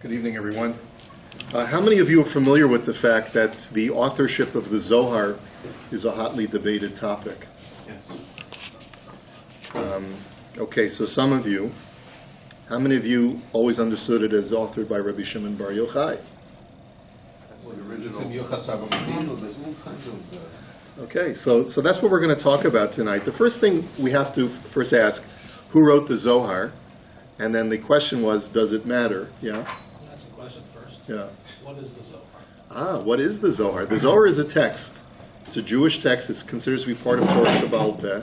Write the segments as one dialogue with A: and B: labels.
A: Good evening, everyone. How many of you are familiar with the fact that the authorship of the Zohar is a hotly debated topic?
B: Yes.
A: Okay, so some of you. How many of you always understood it as authored by Rabbi Shimon Bar Yochai?
B: That's the original.
A: Okay, so that's what we're going to talk about tonight. The first thing we have to first ask, who wrote the Zohar? And then the question was, does it matter? Yeah?
C: That's the question first.
A: Yeah.
C: What is the Zohar?
A: What is the Zohar? The Zohar is a text. It's a Jewish text. It's considered to be part of Torah Shebaal Peh.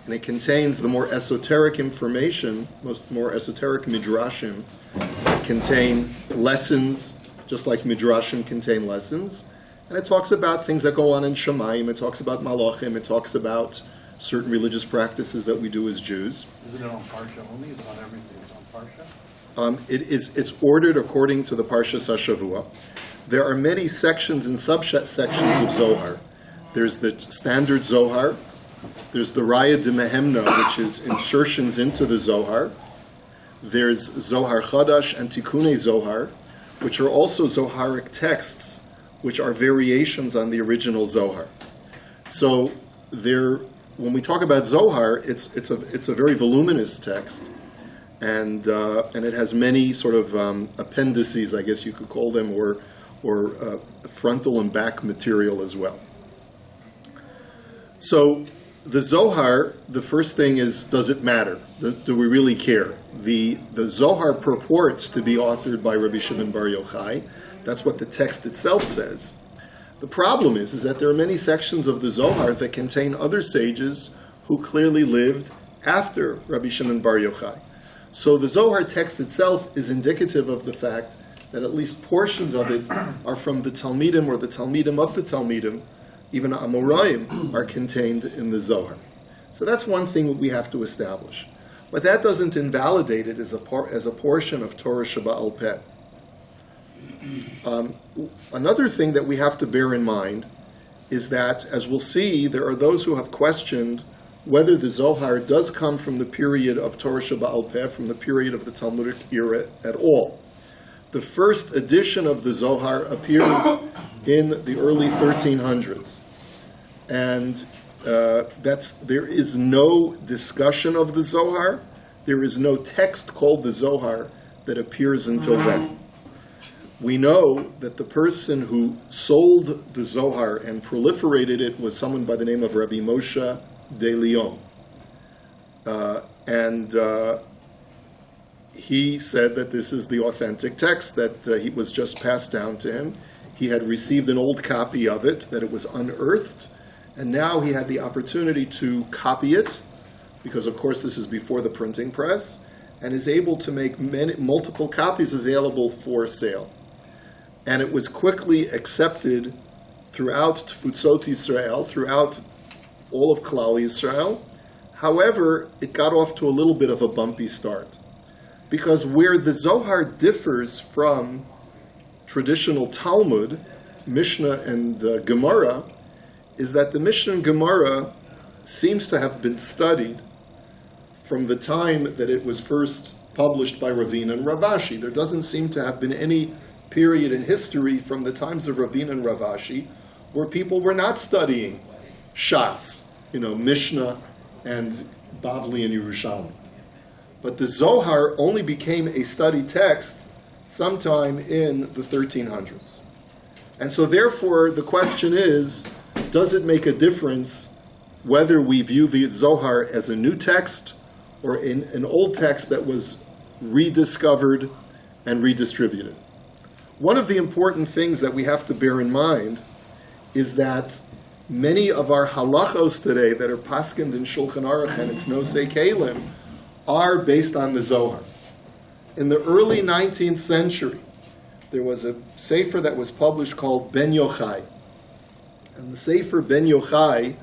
A: And it contains the more esoteric information, more esoteric midrashim that contain lessons, just like midrashim contain lessons. And it talks about things that go on in Shemayim. It talks about malachim. It talks about certain religious practices that we do as Jews.
C: Isn't it on Parsha only? Is it on everything? It's on Parsha?
A: It's ordered according to the Parshas HaShavua. There are many sections and subsections of Zohar. There's the standard Zohar. There's the Raya de Mehemna, which is insertions into the Zohar. There's Zohar Chadash and Tikkunei Zohar, which are also Zoharic texts, which are variations on the original Zohar. So when we talk about Zohar, it's a very voluminous text, and it has many sort of appendices, I guess you could call them, or frontal and back material as well. So the Zohar, the first thing is, does it matter? Do we really care? The Zohar purports to be authored by Rabbi Shimon Bar Yochai. That's what the text itself says. The problem is that there are many sections of the Zohar that contain other sages who clearly lived after Rabbi Shimon Bar Yochai. So the Zohar text itself is indicative of the fact that at least portions of it are from the Talmidim or the Talmidim of the Talmidim. Even Amoraim are contained in the Zohar. So that's one thing that we have to establish. But that doesn't invalidate it as a portion of Torah Shebaal Peh. Another thing that we have to bear in mind is that, as we'll see, there are those who have questioned whether the Zohar does come from the period of Torah Shebaal Peh, from the period of the Talmudic era at all. The first edition of the Zohar appears in the early 1300s. And there is no discussion of the Zohar. There is no text called the Zohar that appears until then. We know that the person who sold the Zohar and proliferated it was someone by the name of Rabbi Moshe de Leon. He said that this is the authentic text, that he was just passed down to him. He had received an old copy of it, that it was unearthed, and now he had the opportunity to copy it, because of course this is before the printing press, and is able to make multiple copies available for sale. And it was quickly accepted throughout Tfutzot Yisrael, throughout all of Klal Yisrael. However, it got off to a little bit of a bumpy start, because where the Zohar differs from traditional Talmud, Mishnah and Gemara, is that the Mishnah and Gemara seems to have been studied from the time that it was first published by Ravina and Ravashi. There doesn't seem to have been any period in history from the times of Ravina and Ravashi where people were not studying Shas, Mishnah and Bavli and Yerushalmi. But the Zohar only became a study text sometime in the 1300s. And so therefore the question is, does it make a difference whether we view the Zohar as a new text or in an old text that was rediscovered and redistributed? One of the important things that we have to bear in mind is that many of our halachos today that are paskind in Shulchan Aruch and it's Nosei Kelim are based on the Zohar. In the early 19th century, there was a sefer that was published called Ben Yochai. And the sefer Ben Yochai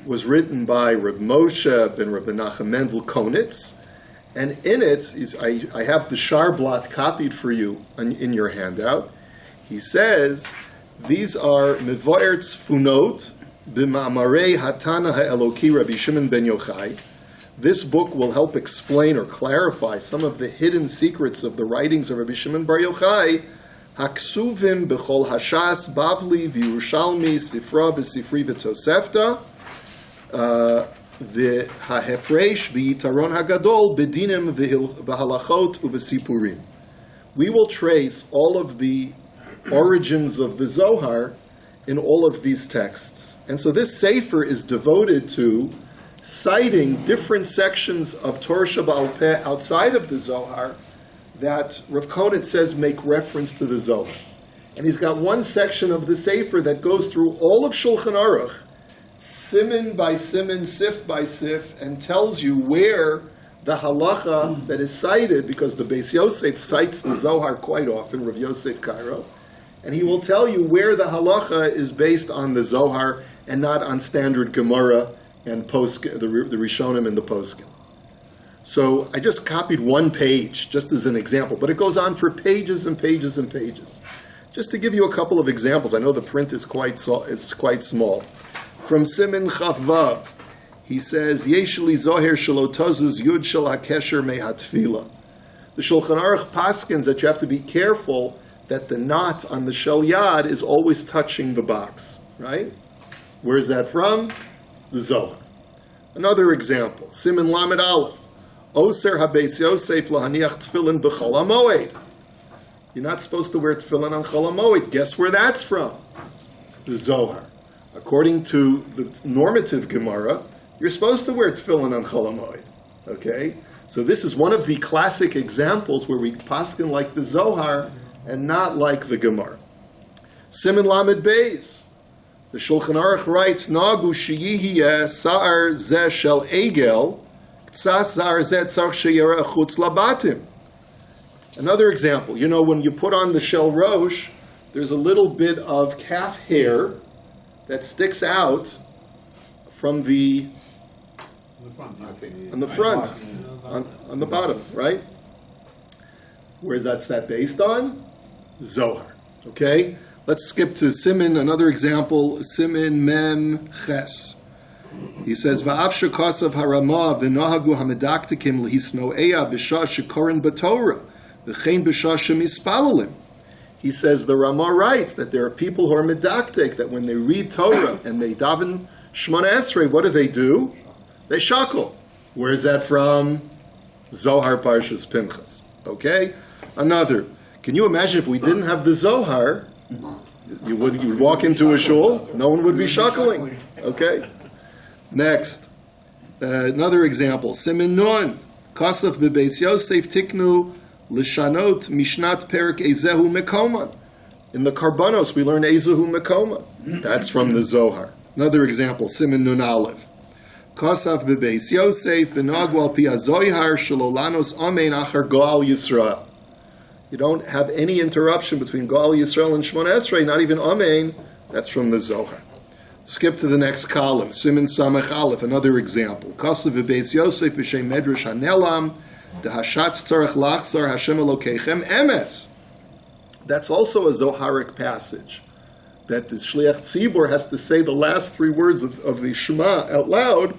A: was written by Reb Moshe ben Reb Menachem Mendel Konitz. And in it, I have the Sharblat copied for you in your handout. He says, these are Mevoer Tzfunot b'ma'amarei Hatana ha'eloki Rabbi Shimon ben Yochai. This book will help explain or clarify some of the hidden secrets of the writings of Rabbi Shimon Bar Yochai, Haksuvim b'chol hashas, Bavli, v'Yerushalmi, Sifra v'Sifri v'Tosefta, v'hahefresh v'yitaron hagadol, b'dinim v'halachot u'v'sipurim. We will trace all of the origins of the Zohar in all of these texts. And so this Sefer is devoted to citing different sections of Torah Shebaal Peh outside of the Zohar that Rav Konitz says make reference to the Zohar. And he's got one section of the Sefer that goes through all of Shulchan Aruch, siman by siman, sif by sif, and tells you where the halacha that is cited, because the Beis Yosef cites the Zohar quite often, Rav Yosef Cairo, and he will tell you where the halacha is based on the Zohar and not on standard Gemara and the Rishonim and the Poskim. So I just copied one page, just as an example, but it goes on for pages and pages and pages. Just to give you a couple of examples, I know the print is quite small. From Simin Chaf Vav, he says, Yesh li zoher shelo tazuz yud shel hakesher mehatfila. The Shulchan Aruch paskins that you have to be careful that the knot on the shel yad is always touching the box, right? Where is that from? The Zohar. Another example, Simin Lamed Aleph. Oser habeis Yosef lahaniach tefillin b'chol hamoed. You're not supposed to wear tefillin on chol hamoed. Guess where that's from? The Zohar. According to the normative Gemara, you're supposed to wear tefillin on chol hamoed. Okay? So this is one of the classic examples where we paskin like the Zohar and not like the Gemara. Siman Lamed Beis. The Shulchan Aruch writes, Nagu sheyihiyeh sa'ar zeh shel egel, another example, when you put on the shel rosh, there's a little bit of calf hair that sticks out from the on the front, on the bottom, right? Where's that based on? Zohar. Okay? Let's skip to Simin, another example, Simin Mem Ches. He says, "Va'af shekasav harama v'nohagu hamedaktikim lehisnoeya b'shah shekorin b'Torah v'chein b'shah shemispalalim." He says the Rama writes that there are people who are medaktik, that when they read Torah and they daven Shmona Esrei, what do? They shakel. Where is that from? Zohar Parshas Pinchas. Okay? Another. Can you imagine if we didn't have the Zohar, you would walk into a shul, no one would be shackling. Okay? Next, another example. Simin Nun, Kasaf bebeis Yosef tiknu lishanot mishnat perik ezehu mekoman. In the Karbanos, we learn ezehu mekoma. That's from the Zohar. Another example. Simin Nun Aleph, Kasaf bebeis Yosef v'nagu al pi hazohar shalolanos amein achar goal Yisrael. You don't have any interruption between goal Yisrael and Shmona Esrei, not even amein. That's from the Zohar. Skip to the next column. Simin Samech Aleph, another example. Kasav v'beis Yosef b'shem medrash hanelam, dehashatz tzarech lachzar Hashem Elokeichem emes. That's also a Zoharic passage, that the Shliach Tzibor has to say the last three words of the Shema out loud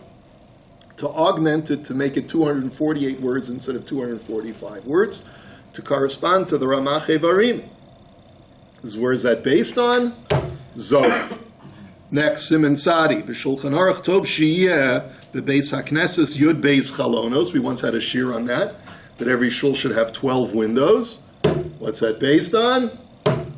A: to augment it, to make it 248 words instead of 245 words, to correspond to the Ramach Evarim. Where is that based on? Zohar. Next, Siman Sadi, B'Shulchan Aruch Tov Shiyeh, B'Beis HaKnesses Yud Beis Chalonos. We once had a shir on that every shul should have 12 windows. What's that based on?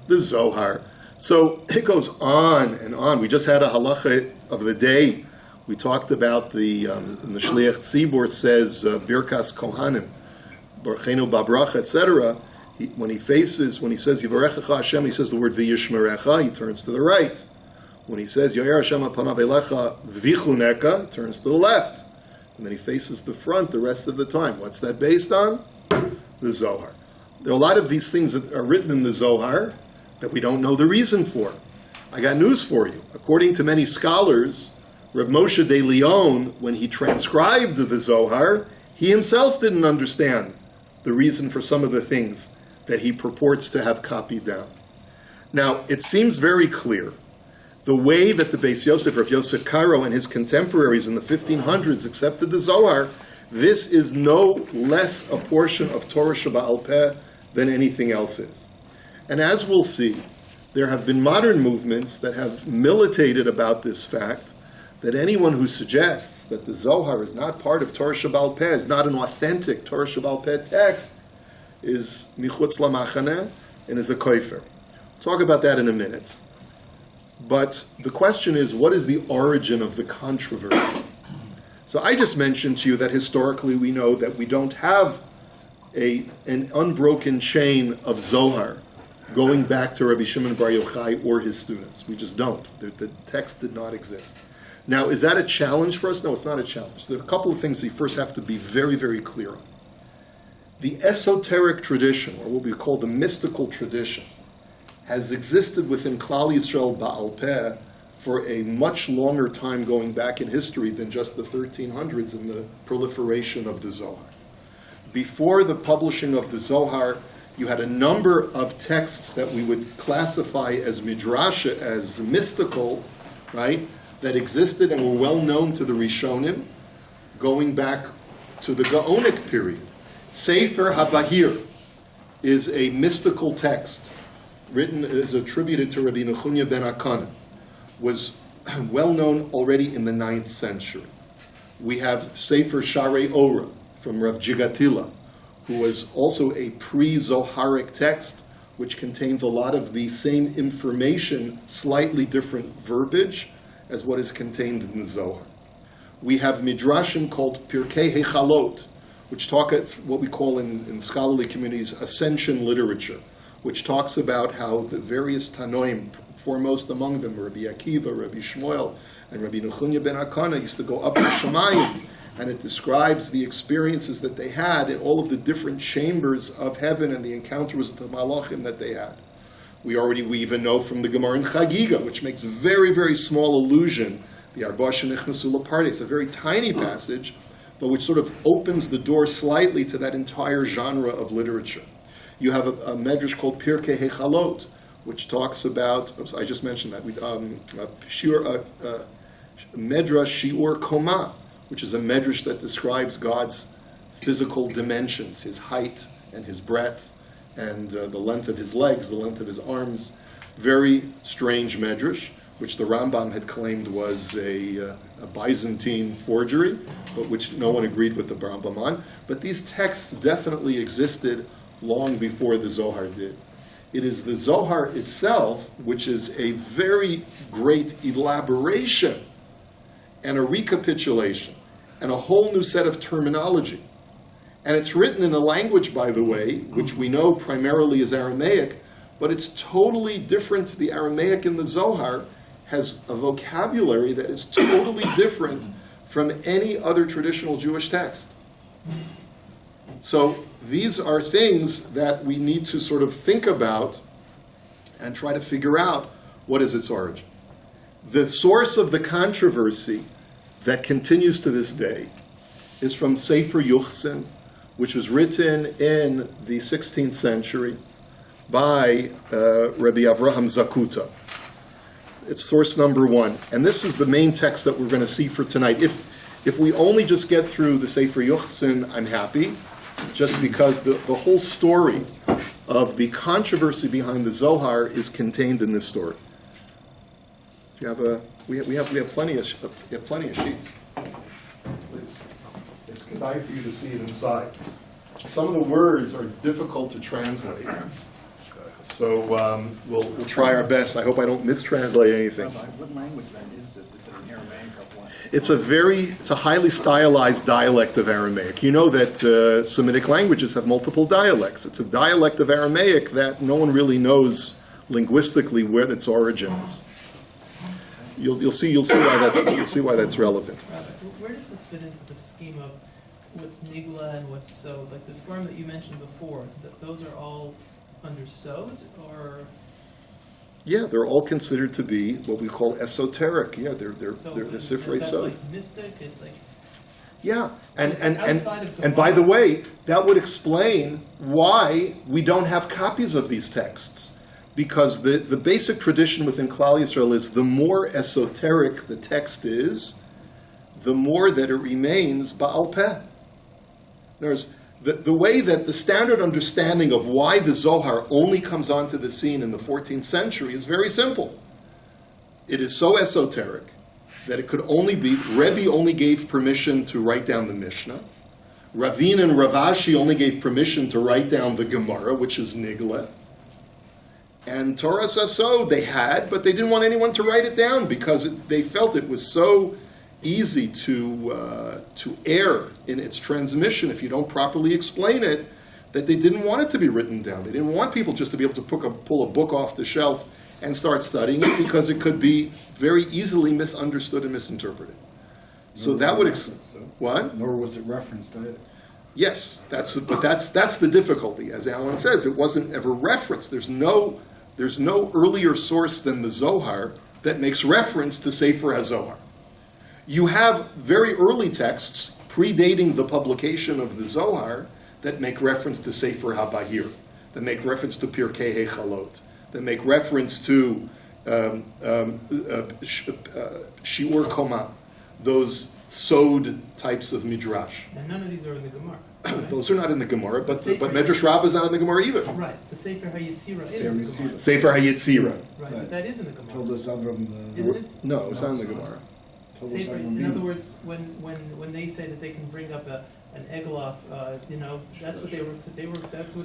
A: The Zohar. So it goes on and on. We just had a halacha of the day. We talked about the Shliach Tzibor says, Birkas Kohanim, Barchenu Babracha, etc. When he says Yivarechecha Hashem, he says the word V'yishmerecha, he turns to the right. When he says Yoyer Hashem Apanav Elecha V'chuneka, he turns to the left. And then he faces the front the rest of the time. What's that based on? The Zohar. There are a lot of these things that are written in the Zohar that we don't know the reason for. I got news for you. According to many scholars, Reb Moshe de Leon, when he transcribed the Zohar, he himself didn't understand the reason for some of the things that he purports to have copied down. Now, it seems very clear the way that the Beis Yosef, Rav Yosef Karo, and his contemporaries in the 1500s accepted the Zohar This is no less a portion of Torah Sheba'al Peh than anything else is. And as we'll see, there have been modern movements that have militated about this fact, that anyone who suggests that the Zohar is not part of Torah Sheba'al Peh, is not an authentic Torah Sheba'al Peh text, is michutz lamachaneh and is a koifer. Talk about that in a minute. But the question is, what is the origin of the controversy? So I just mentioned to you that historically we know that we don't have an unbroken chain of Zohar going back to Rabbi Shimon Bar Yochai or his students. We just don't. The text did not exist. Now, is that a challenge for us? No, it's not a challenge. There are a couple of things we first have to be very, very clear on. The esoteric tradition, or what we call the mystical tradition, has existed within Klal Yisrael Ba'al Peh for a much longer time going back in history than just the 1300s and the proliferation of the Zohar. Before the publishing of the Zohar, you had a number of texts that we would classify as midrash, as mystical, right, that existed and were well known to the Rishonim, going back to the Gaonic period. Sefer HaBahir is a mystical text, written, is attributed to Rabbi Nechunya ben Akana, was well known already in the 9th century. We have Sefer Sharei Ora from Rav Jigatila, who was also a pre-Zoharic text, which contains a lot of the same information, slightly different verbiage, as what is contained in the Zohar. We have midrashim called Pirkei Hechalot, which talk, it's what we call in scholarly communities ascension literature, which talks about how the various Tanoim, foremost among them, Rabbi Akiva, Rabbi Shmuel, and Rabbi Nechunya ben Akana, used to go up to Shemayim, and it describes the experiences that they had in all of the different chambers of heaven and the encounters with the Malachim that they had. We even know from the Gemara in Chagiga, which makes very, very small allusion, the Arbasha Nechnasu Lapardes, a very tiny passage, but which sort of opens the door slightly to that entire genre of literature. You have a medrash called Pirkei Hechalot, which talks about, I just mentioned that, Medrash Shiur Koma, which is a medrash that describes God's physical dimensions, his height and his breadth, and the length of his legs, the length of his arms. Very strange medrash, which the Rambam had claimed was a Byzantine forgery, but which no one agreed with the Rambam on. But these texts definitely existed long before the Zohar did. It is the Zohar itself which is a very great elaboration and a recapitulation and a whole new set of terminology. And it's written in a language, by the way, which we know primarily is Aramaic, but it's totally different. The Aramaic in the Zohar has a vocabulary that is totally different from any other traditional Jewish text. So these are things that we need to sort of think about and try to figure out what is its origin. The source of the controversy that continues to this day is from Sefer Yuchsin, which was written in the 16th century by Rabbi Avraham Zakuta. It's source number one. And this is the main text that we're going to see for tonight. If we only just get through the Sefer Yuchsin, I'm happy, just because the whole story of the controversy behind the Zohar is contained in this story. Do you have we have plenty of sheets. Please. It's good for you to see it inside. Some of the words are difficult to translate, so we'll try our best. I hope I don't mistranslate anything.
C: Rabbi, what language then is it? It's an Aramaic of what?
A: It's a highly stylized dialect of Aramaic. You know that Semitic languages have multiple dialects. It's a dialect of Aramaic that no one really knows linguistically where its origin is. You'll see why that's relevant.
D: Where does this fit into the scheme of what's nigla and what's sewed? Like the swarm that you mentioned before, those are all under sewed, or?
A: Yeah, they're all considered to be what we call esoteric. Yeah, they're the sifrei sewed.
D: Like mystic. It's like.
A: Yeah, and by the way, that would explain why we don't have copies of these texts. Because the basic tradition within Klal Yisrael is the more esoteric the text is, the more that it remains Ba'al Peh. There's the way that the standard understanding of why the Zohar only comes onto the scene in the 14th century is very simple. It is so esoteric that it could only be, Rebbe only gave permission to write down the Mishnah. Ravin and Ravashi only gave permission to write down the Gemara, which is Nigla. And Torah Sasso they had, but they didn't want anyone to write it down because they felt it was so easy to err in its transmission if you don't properly explain it, that they didn't want it to be written down. They didn't want people just to be able to pull a book off the shelf and start studying it because it could be very easily misunderstood and misinterpreted. So that would what?
E: Nor was it referenced either.
A: Yes, that's the difficulty. As Alan says, it wasn't ever referenced. There's no earlier source than the Zohar that makes reference to Sefer HaZohar. You have very early texts predating the publication of the Zohar that make reference to Sefer HaBahir, that make reference to Pirkei Hechalot, that make reference to Shiur Koma, those sod types of midrash.
D: And none of these are in the Gemara.
A: Those are not in the Gemara, but Medrash Rabbah is not in the Gemara either.
D: Right, the Sefer HaYetzirah is in the Gemara.
A: Sefer HaYetzirah.
D: Right, but that is in the Gemara.
E: Told us Avram
D: Isn't it?
A: No, it's not in the Gemara.
E: Told us
D: Sefer,
E: Avram
D: in other
E: Avinu.
D: words, when they say that they can bring up an egloff, that's what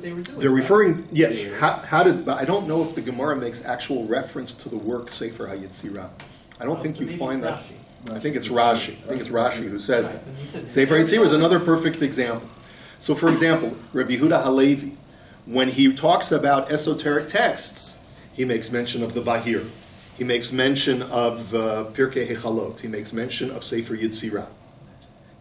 D: they were doing.
A: They're referring, yes. How did? But I don't know if the Gemara makes actual reference to the work Sefer HaYetzirah. I don't think
D: so
A: you
D: maybe
A: find
D: it's
A: that.
D: Rashi.
A: I think it's Rashi. I think it's Rashi who says
D: Right,
A: that.
D: and he said-
A: Sefer HaYetzirah is another perfect example. So, for example, Rabbi Yehuda Halevi, when he talks about esoteric texts, he makes mention of the Bahir. He makes mention of Pirkei Hechalot. He makes mention of Sefer Yetzirah.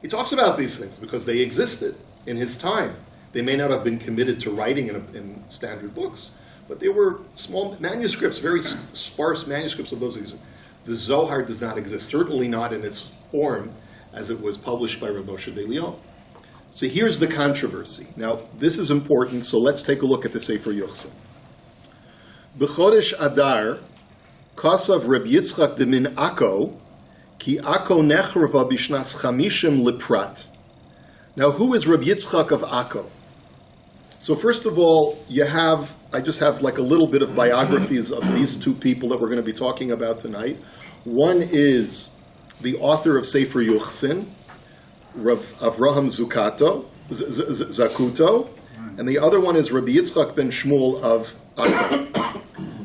A: He talks about these things because they existed in his time. They may not have been committed to writing in standard books, but they were small manuscripts, very sparse manuscripts of those things. The Zohar does not exist, certainly not in its form as it was published by Rav Moshe de Leon. So here's the controversy. Now, this is important, so let's take a look at the Sefer Yochsin. B'chodesh Adar, Kasav Rabbi Itzhak de min Akko, Ki Akko nechrava bishnas chamishim leprat. Now, who is Rabbi Itzhak of Akko? So first of all, I just have like a little bit of biographies of these two people that we're going to be talking about tonight. One is the author of Sefer Yochsin, Rav Avraham Zakuto, and the other one is Rabbi Itzhak ben Shmuel of Akko.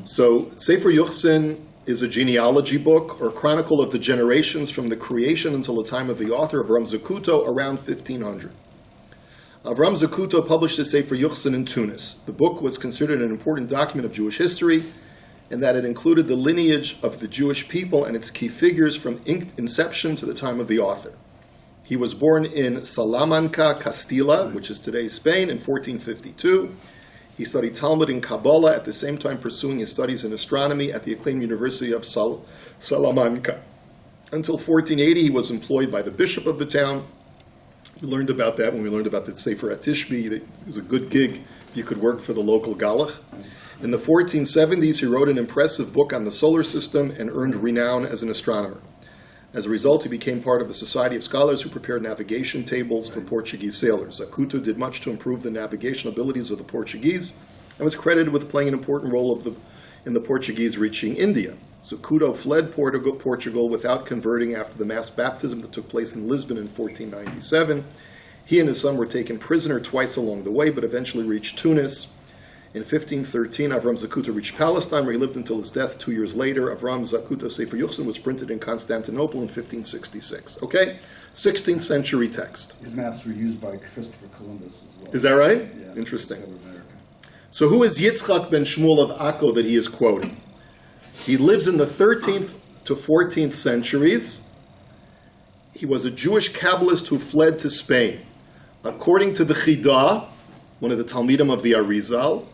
A: So Sefer Yochsin is a genealogy book or chronicle of the generations from the creation until the time of the author, Avraham Zakuto, around 1500. Avraham Zakuto published the Sefer Yochsin in Tunis. The book was considered an important document of Jewish history in that it included the lineage of the Jewish people and its key figures from inception to the time of the author. He was born in Salamanca, Castilla, which is today Spain, in 1452. He studied Talmud and Kabbalah, at the same time pursuing his studies in astronomy at the acclaimed University of Salamanca. Until 1480, he was employed by the bishop of the town. We learned about that when we learned about the Sefer Atishbi. It was a good gig. You could work for the local Galach. In the 1470s, he wrote an impressive book on the solar system and earned renown as an astronomer. As a result, he became part of a society of scholars who prepared navigation tables for Portuguese sailors. Zakuto did much to improve the navigation abilities of the Portuguese and was credited with playing an important role in the Portuguese reaching India. Zakuto fled Portugal without converting after the mass baptism that took place in Lisbon in 1497. He and his son were taken prisoner twice along the way, but eventually reached Tunis. In 1513, Avram Zakuto reached Palestine, where he lived until his death 2 years later. Avram Zakuto Sefer Yochsin was printed in Constantinople in 1566. Okay? 16th century text.
E: His maps were used by Christopher Columbus as well.
A: Is that right?
E: Yeah.
A: Interesting.
E: Discovered America.
A: So who is Yitzchak ben Shmuel of Akko that he is quoting? He lives in the 13th to 14th centuries. He was a Jewish Kabbalist who fled to Spain. According to the Chidah, one of the Talmidim of the Arizal,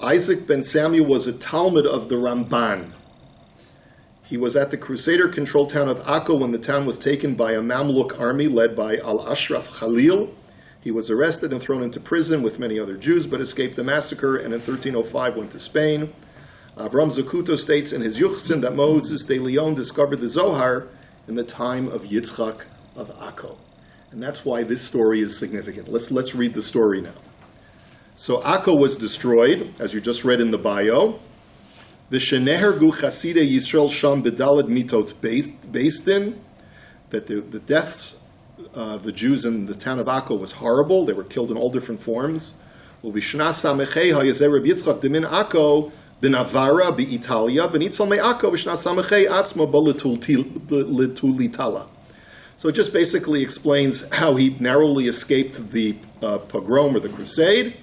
A: Isaac ben Samuel was a Talmud of the Ramban. He was at the Crusader-controlled town of Akko when the town was taken by a Mamluk army led by Al-Ashraf Khalil. He was arrested and thrown into prison with many other Jews, but escaped the massacre, and in 1305 went to Spain. Avram Zakuto states in his Yochsin that Moses de Leon discovered the Zohar in the time of Yitzchak of Akko. And that's why this story is significant. Let's read the story now. So Akko was destroyed, as you just read in the bio. V'shenehergu chasidei Yisrael sham bedalad mitot beistin, that the deaths of the Jews in the town of Akko was horrible. They were killed in all different forms. Uvishna samechei hayazer Rabbi Itzhak demin Akko b'Navara b'Italia v'nitzal me Akko v'shna samechei atzmo b'letulitala. So it just basically explains how he narrowly escaped the pogrom or the crusade.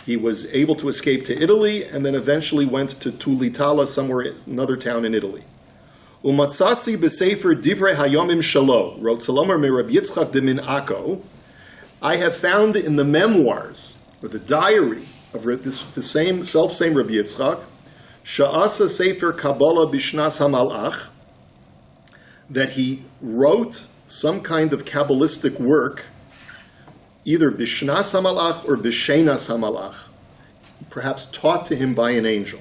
A: He was able to escape to Italy and then eventually went to Tulitala, somewhere, another town in Italy. Umatzasi b'sefer divrei hayomim shalo, wrote Salomer me Rabbi Itzhak de min Akko. I have found in the memoirs, or the diary of the same Rabbi Itzhak, sha'asa sefer Kabbalah b'shnas hamalach, that he wrote some kind of Kabbalistic work, either b'shnas hamalach or b'shenas hamalach, perhaps taught to him by an angel.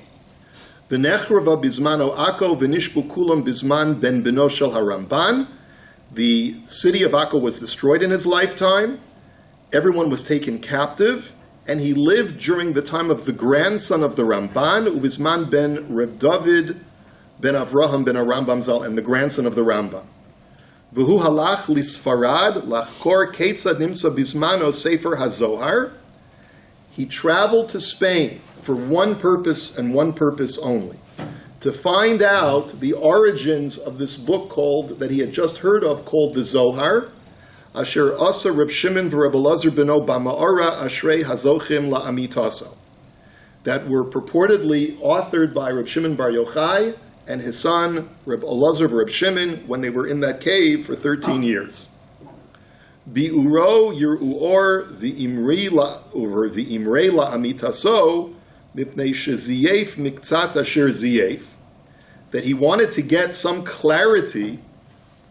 A: V'nechrava bizmano Akko v'nishbu kulam bizman ben beno shel haramban. The city of Akko was destroyed in his lifetime. Everyone was taken captive, and he lived during the time of the grandson of the Ramban, Uvizman ben Reb David ben Avraham ben Arambam Zal, and the grandson of the Rambam. V'hu halach lisfarad lachkor ketzad nimsa bizmano sefer hazohar. He traveled to Spain for one purpose and one purpose only, to find out the origins of this book that he had just heard of, called the Zohar, Asher Asa Reb Shimon v'Reb Elazar beno Bama'ora Ashrei Hazochim La'amitaso, that were purportedly authored by Reb Shimon Bar Yochai and his son Reb Elazar Reb Shimon when they were in that cave for 13 years. Bi'uro Yir'uor v'imrei la'amitaso mipnei sheziyef miktzat asher ziyef, that he wanted to get some clarity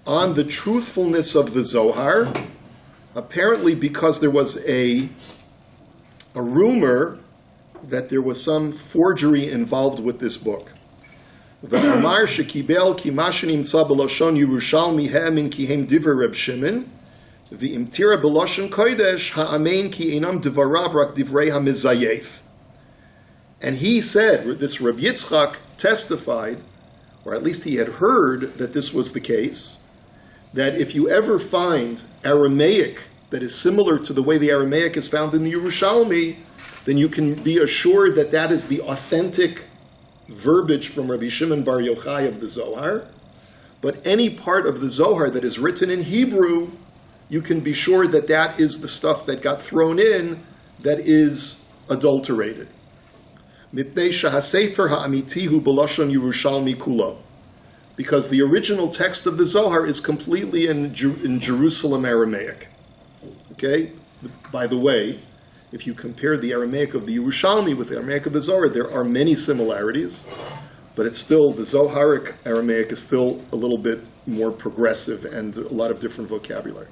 A: on the truthfulness of the Zohar, apparently because there was a rumor that there was some forgery involved with this book. V'amar shekibel ki mashen imtza b'loshon Yerushalmi min kihem divrei Reb Shimon v'imtira b'loshon kodesh ha'amein ki einam divarav rak divrei hamizayef. And he said, this Rabbi Itzhak testified, or at least he had heard that this was the case, that if you ever find Aramaic that is similar to the way the Aramaic is found in the Yerushalmi, then you can be assured that that is the authentic verbiage from Rabbi Shimon Bar Yochai of the Zohar. But any part of the Zohar that is written in Hebrew, you can be sure that that is the stuff that got thrown in that is adulterated. Mipnei shahasefer ha'amitihu b'lashon Yerushalmi kulo. Because the original text of the Zohar is completely in Jerusalem Aramaic. Okay? By the way, if you compare the Aramaic of the Yerushalmi with the Aramaic of the Zohar, there are many similarities, but it's still, the Zoharic Aramaic is still a little bit more progressive and a lot of different vocabulary.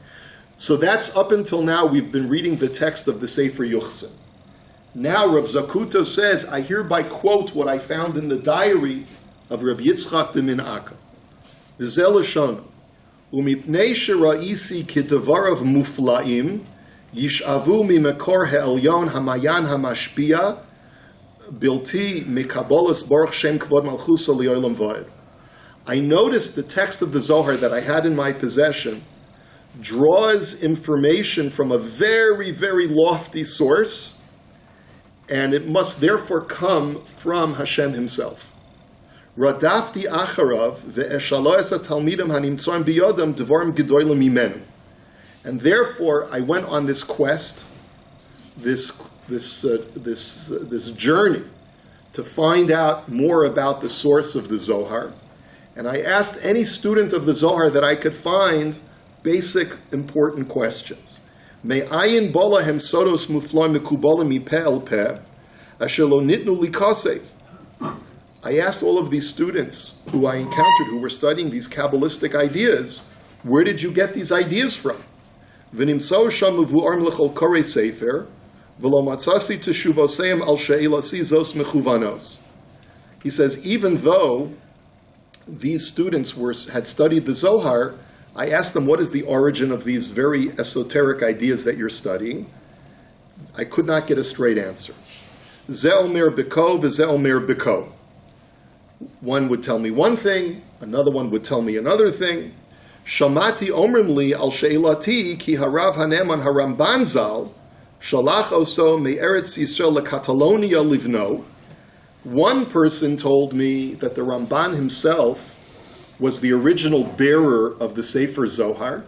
A: So that's, up until now, we've been reading the text of the Sefer Yuchsin. Now Rav Zakuto says, I hereby quote what I found in the diary of Rabbi Itzhak de min Akko. V'zeh lashon, u'mipnei shera'isi kedavarav mufla'im, yishavu mimekor ha'elyon hamayan hamashpia, bilti mikabolas baruch shem kvod malchusa li'olam v'od. I noticed the text of the Zohar that I had in my possession draws information from a very, very lofty source, and it must therefore come from Hashem himself. Radafti acharav ve'eshalo es hatalmidim hanimtzoim biyodam devarim gedolim mimenu. And therefore, I went on this quest, this journey, to find out more about the source of the Zohar. And I asked any student of the Zohar that I could find basic, important questions. Me'ayin bolahem sodos mufla mekubola mipeh el peh, asher lo nitnu likasev. I asked all of these students who I encountered who were studying these Kabbalistic ideas, where did you get these ideas from? V'nimso sham mevu'ar l'chol korei sefer, v'lo matzasi teshuvoseim al she'ilasi zos mechuvanos. He says, even though these students had studied the Zohar, I asked them, what is the origin of these very esoteric ideas that you're studying? I could not get a straight answer. Ze omer biko v'ze omer biko. One would tell me one thing, another one would tell me another thing. Shamati omrim li al she'ilati ki harav haneman haramban zal shalach oso me'eretz Yisrael leCatalonia livno. One person told me that the Ramban himself was the original bearer of the Sefer Zohar,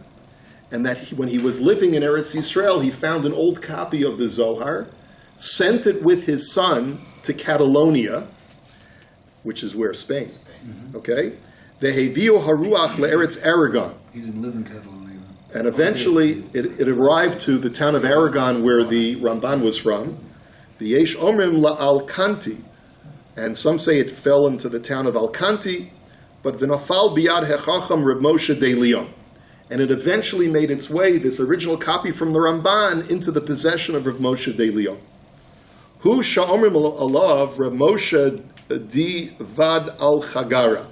A: and that when he was living in Eretz Yisrael, he found an old copy of the Zohar, sent it with his son to Catalonia, which is where? Spain. Okay? Veheviu haruach le'eretz Aragon.
E: He didn't live in Catalonia.
A: And eventually it arrived to the town of Aragon where the Ramban was from. V'yesh omrim la'al Kanti. And some say it fell into the town of Alkanti, but v'nafal biyad hechacham Reb Moshe de Leon. And it eventually made its way, this original copy from the Ramban, into the possession of Reb Moshe de Leon. Hu sha'omrim alav Reb Moshe di Vad al Chagara.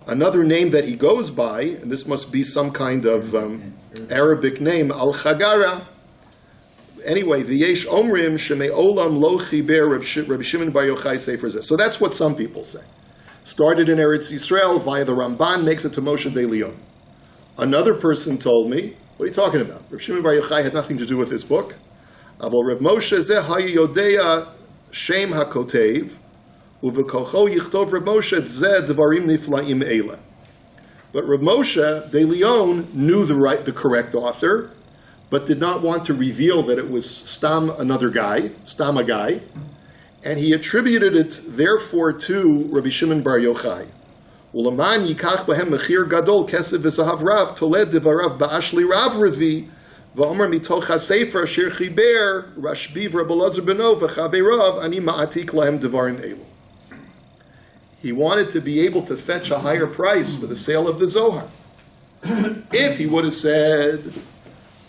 A: Another name that he goes by, and this must be some kind of Arabic name, al Chagara. Anyway, v'yesh omrim shemei olam lo chiber Rabbi Shimon Bar Yochai Sefer Zeh. So that's what some people say. Started in Eretz Yisrael via the Ramban, makes it to Moshe de Leon. Another person told me, what are you talking about? Rabbi Shimon Bar Yochai had nothing to do with this book. Avol Reb Moshe zeh hayodea shem hakotev uvekocho yichtov Reb Moshe zeh dvarim niflaim eila. But Reb Moshe de Leon knew the correct author, but did not want to reveal that it was Stam a guy, and he attributed it therefore to Rabbi Shimon Bar Yochai. Ulaman yikach bahem mechir gadol kesef v'zahav rav toled devarav ba'ashli rav revi v'omer mitoch hasefer asher chiber Rashbi v'Rabbi Elazar beno v'chaveirav ani ma'atik lahem devarim elu. He wanted to be able to fetch a higher price for the sale of the Zohar. If he would have said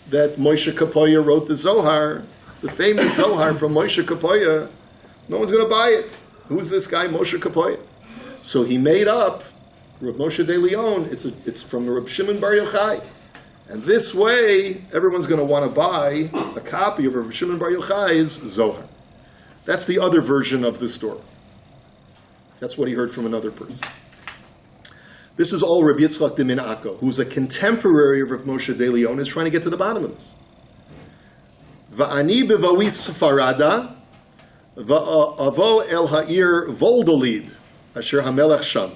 A: that Moshe Kapoya wrote the Zohar, the famous Zohar from Moshe Kapoya, no one's going to buy it. Who is this guy, Moshe Kapoya? So he made up Rav Moshe de Leon. It's from Reb Shimon Bar Yochai. And this way, everyone's going to want to buy a copy of Reb Shimon Bar Yochai's Zohar. That's the other version of the story. That's what he heard from another person. This is all Rabbi Itzhak de Minako, who's a contemporary of Rav Moshe de Leon, is trying to get to the bottom of this. Va'ani bevawi Sfarada, va'avo el ha'ir Voldolid, asher hamelech sham.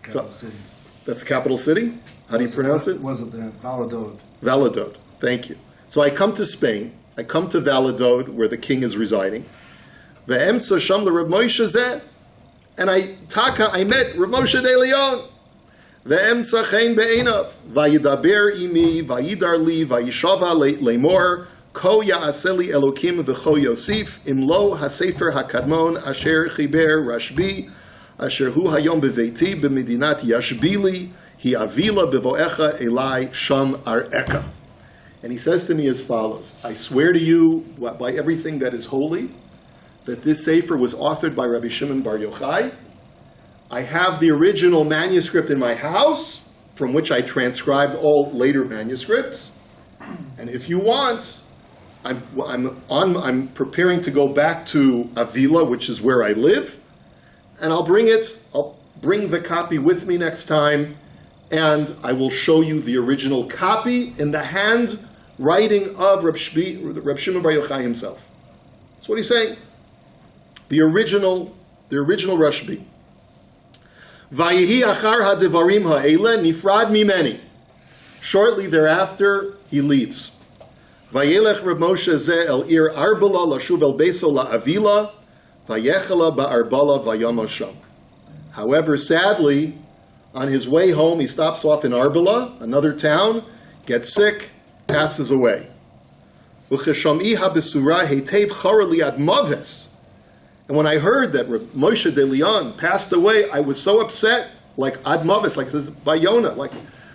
E: Capital city.
A: That's the capital city? How do you pronounce it?
E: Was it there? Valladolid.
A: Valladolid. Thank you. So I come to Spain. I come to Valladolid, where the king is residing. Ve'emsa sham le Reb Moshe zeh. And I met Reb Moshe de Leon. Ve'emsa chein be'enav. Vayidaber imi, vayidar li, vayishava le'mor, ko ya'aseli elokim v'cho yosif, imlo hasefer hakadmon, asher chiber Rashbi, asher hu hayom beveiti, b'medinat yashbili, hi avila bevoecha elai sham ar'eka. And he says to me as follows, I swear to you, by everything that is holy, that this Sefer was authored by Rabbi Shimon Bar Yochai. I have the original manuscript in my house, from which I transcribed all later manuscripts. And if you want, I'm preparing to go back to Avila, which is where I live, and I'll bring the copy with me next time, and I will show you the original copy in the handwriting of Reb Shimon Bar Yochai himself. That's what he's saying. The original Rashbi. Vayihi achar ha'devarim ha'ele nifrad mimeni. Shortly thereafter, he leaves. Vayelech Reb Moshe zeh el ir Arbala lashuv el beso la'avila vayechala ba'arbala vayama sham. However, sadly, on his way home, he stops off in Arbala, another town, gets sick, passes away. Uchesham'i ha'besura heitev charali ad maves. And when I heard that Moshe de Leon passed away, I was so upset, like ad mavis, like it says by Yonah, like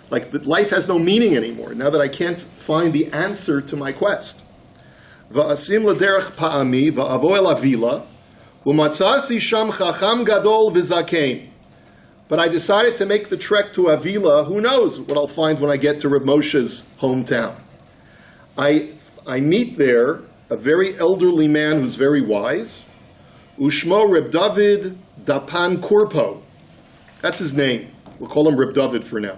A: that life has no meaning anymore, now that I can't find the answer to my quest. Va'asim l'derech pa'ami va'avo el avila u'matzasi sham chacham gadol v'zakein. But I decided to make the trek to Avila. Who knows what I'll find when I get to Reb Moshe's hometown. I meet there a very elderly man who's very wise. Ushmo Reb David Dapan Kurpo. That's his name. We'll call him Reb David for now.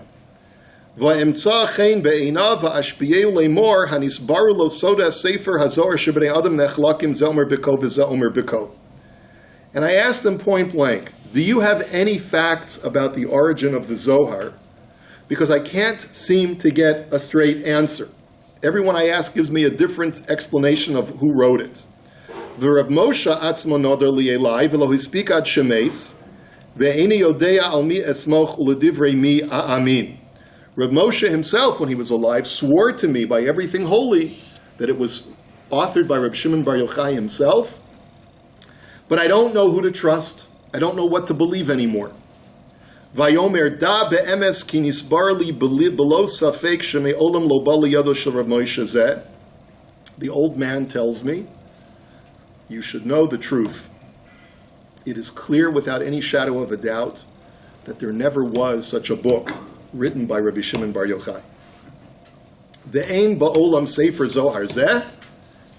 A: Va'emtza chen be'einav va'ashpiyeu le'mor hanisbaru lo soda sefer hazohar shebnei adam nechlakim ze'omer b'ko v'ze'omer b'ko. And I asked him point blank, do you have any facts about the origin of the Zohar? Because I can't seem to get a straight answer. Everyone I ask gives me a different explanation of who wrote it. V'Rab Moshe atzmo nodar li'elai v'lo hispik ad shemeis ve'eni yodea al mi esmoch u'ledivrei mi a'amin. Reb Moshe himself, when he was alive, swore to me by everything holy that it was authored by Reb Shimon Bar Yochai himself, but I don't know who to trust. I don't know what to believe anymore. Vayomer da be'emes ki nisbar li below safek shemei olam lo ba liyado shel Reb Moshe zeh. The old man tells me, you should know the truth. It is clear without any shadow of a doubt that there never was such a book written by Rabbi Shimon Bar Yochai. Ve'ein ba'olam sefer Zohar zeh.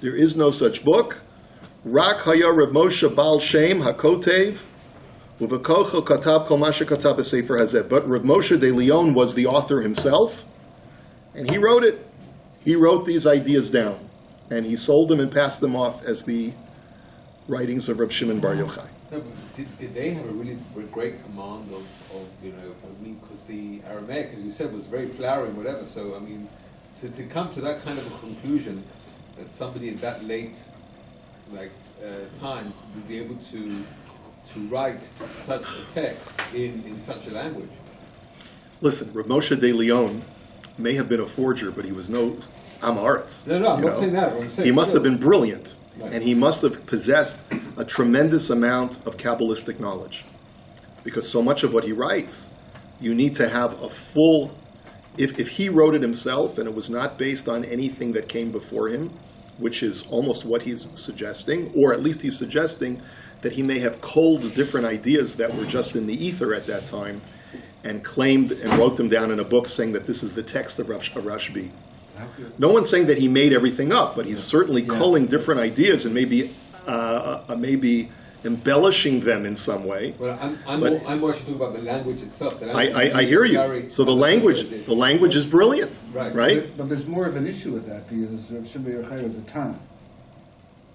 A: There is no such book. Rak haya Reb Moshe Baal Shem HaKotev uVekocho katav kol ma shekatav b'sefer hazeh. But Reb Moshe de Leon was the author himself, and he wrote it. He wrote these ideas down, and he sold them and passed them off as the writings of Reb Shimon Bar Yochai.
B: No, but did they have a really great command of because the Aramaic, as you said, was very flowery and whatever, so, to come to that kind of a conclusion that somebody at that late, time would be able to write such a text in such a language.
A: Listen, Reb Moshe de Leon may have been a forger, but he was no Am Haaretz.
B: No, I'm not saying that. I'm saying
A: he must have been brilliant,
B: right.
A: And he must have possessed a tremendous amount of Kabbalistic knowledge. Because so much of what he writes, you need to have a full... If he wrote it himself and it was not based on anything that came before him, which is almost what he's suggesting, or at least he's suggesting that he may have culled different ideas that were just in the ether at that time and claimed and wrote them down in a book saying that this is the text of Rashbi. No one's saying that he made everything up, but he's certainly culling different ideas and maybe embellishing them in some way.
B: Well, I'm more talking about the language itself.
A: I hear you. So the language is brilliant, right?
E: But there's more of an issue with that because Reb Shimon Bar Yochai was a Tana.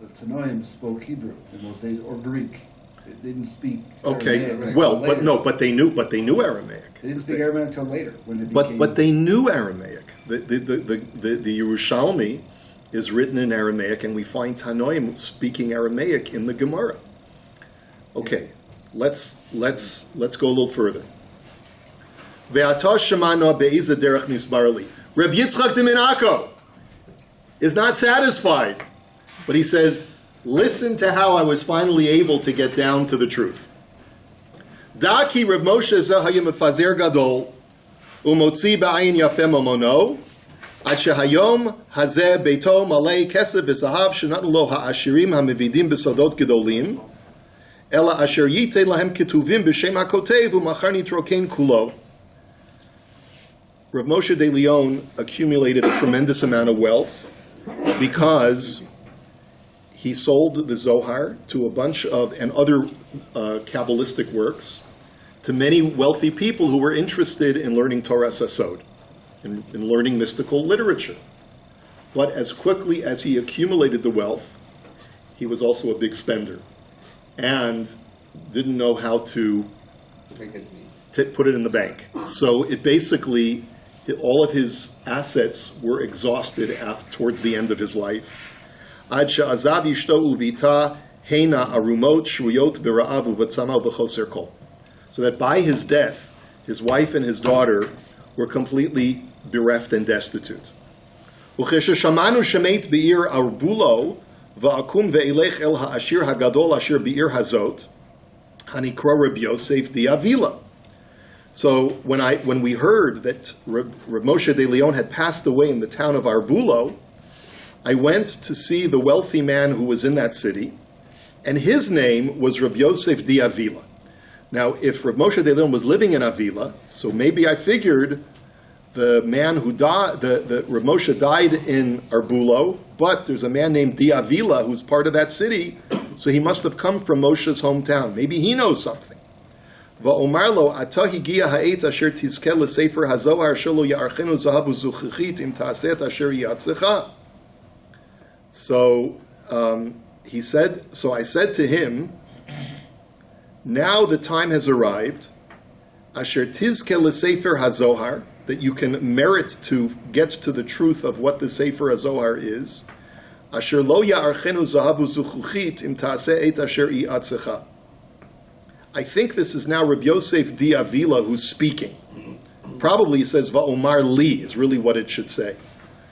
E: The Tanoim spoke Hebrew in those days or Greek. They didn't speak Aramaic.
A: Well, but they knew Aramaic.
E: They didn't speak Aramaic until later when they became.
A: But they knew Aramaic. The Yerushalmi is written in Aramaic, and we find Tanoim speaking Aramaic in the Gemara. Okay, let's go a little further. Ve'ata shemano be'eza derech nisbarli. Rabbi Itzhak de Minako is not satisfied, but he says, listen to how I was finally able to get down to the truth. Daki Reb Moshe zeh mefazer gadol umotzi ba'ayin yafem amono ad shehayom hazeh beito malei kesef v'zahav shenatnu lo ha'ashirim ha'mevidim b'sodot gedolim ela asher yitei lahem ketuvim b'shem ha'kotev u'machar nitrokein kulo. Reb Moshe de Leon accumulated a tremendous amount of wealth because he sold the Zohar to a bunch of, and other Kabbalistic works, to many wealthy people who were interested in learning Torah Sasod, in learning mystical literature. But as quickly as he accumulated the wealth, he was also a big spender, and didn't know how to put it in the bank. So it basically, all of his assets were exhausted towards the end of his life. Ad she'azav ishto uvita heina arumot shvuyot bera'av uvatzama uvachoser kol. So that by his death, his wife and his daughter were completely bereft and destitute. Uchesheshamanu shemeit be'ir arbulo va'akum ve'elech el ha'ashir hagadol asher be'ir hazot hanikra Reb Yosef di Avila. So when we heard that Reb Moshe de Leon had passed away in the town of Arbulo, I went to see the wealthy man who was in that city, and his name was Reb Yosef di Avila. Now, if Rav Moshe de Leon was living in Avila, so maybe I figured the man who died, the Rav Moshe died in Arbulo, but there's a man named Di Avila who's part of that city, so he must have come from Moshe's hometown. Maybe he knows something. Va'omar lo ata higia ha'et asher tizke l'sefer hazohar shelo ya'archenu zahavu zuchichit im ta'aset asher yatzecha. So he said. So I said to him, now the time has arrived, asher tizke l'sefer hazohar, that you can merit to get to the truth of what the Sefer HaZohar is. Asher lo ya'archenu zahavu zuchuchit im ta'aseh et asher i'atzecha. I think this is now Rabbi Yosef di Avila who's speaking. Probably he says va'omar li is really what it should say.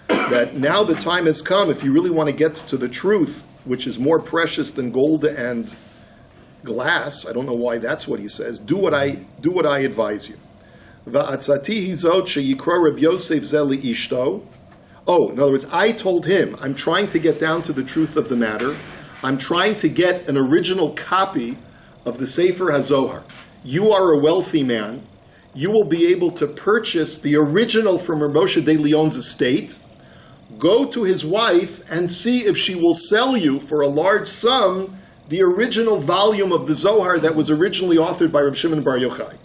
A: That now the time has come, if you really want to get to the truth, which is more precious than gold and glass, I don't know why that's what he says, do what I advise you. Va'atzati hizot sheyikra Rabbi Yosef zeli ishto. Oh, in other words, I told him, I'm trying to get down to the truth of the matter. I'm trying to get an original copy of the Sefer HaZohar. You are a wealthy man. You will be able to purchase the original from Rav Moshe de Leon's estate. Go to his wife and see if she will sell you for a large sum the original volume of the Zohar that was originally authored by Reb Shimon Bar Yochai.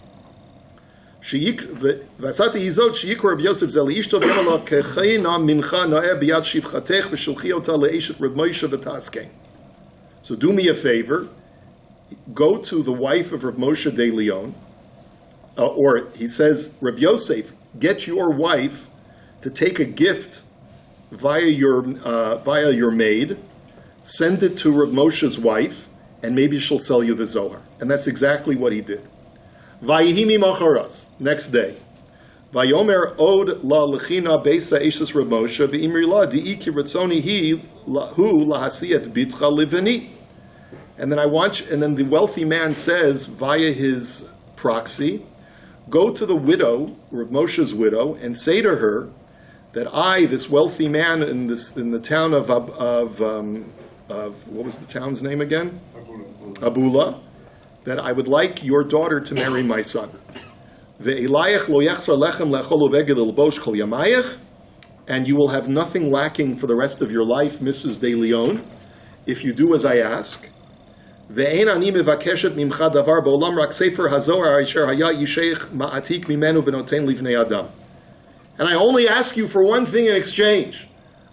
A: V'atzati hizot sheyikra Reb Yosef zeli ishto v'yamala kechayna mincha na'eh biyad shivchatech v'shulchi ota le'eshet Reb Moshe v'taskein. So do me a favor, go to the wife of Reb Moshe de Leon, or he says, Reb Yosef, get your wife to take a gift via your maid, send it to Reb Moshe's wife, and maybe she'll sell you the Zohar. And that's exactly what he did. Vayihimi macharas, next day. Vayomer od la lechina beisa eshes Reb Moshe v'imri la di'iki ratzoni hi hu lahasiyat bitcha liveni. And then the wealthy man says via his proxy, go to the widow, Reb Moshe's widow, and say to her that I, this wealthy man in the town of what was the town's name again? Abula, that I would like your daughter to marry my son. And you will have nothing lacking for the rest of your life, Mrs. De Leon, if you do as I ask. And I only ask you for one thing in exchange.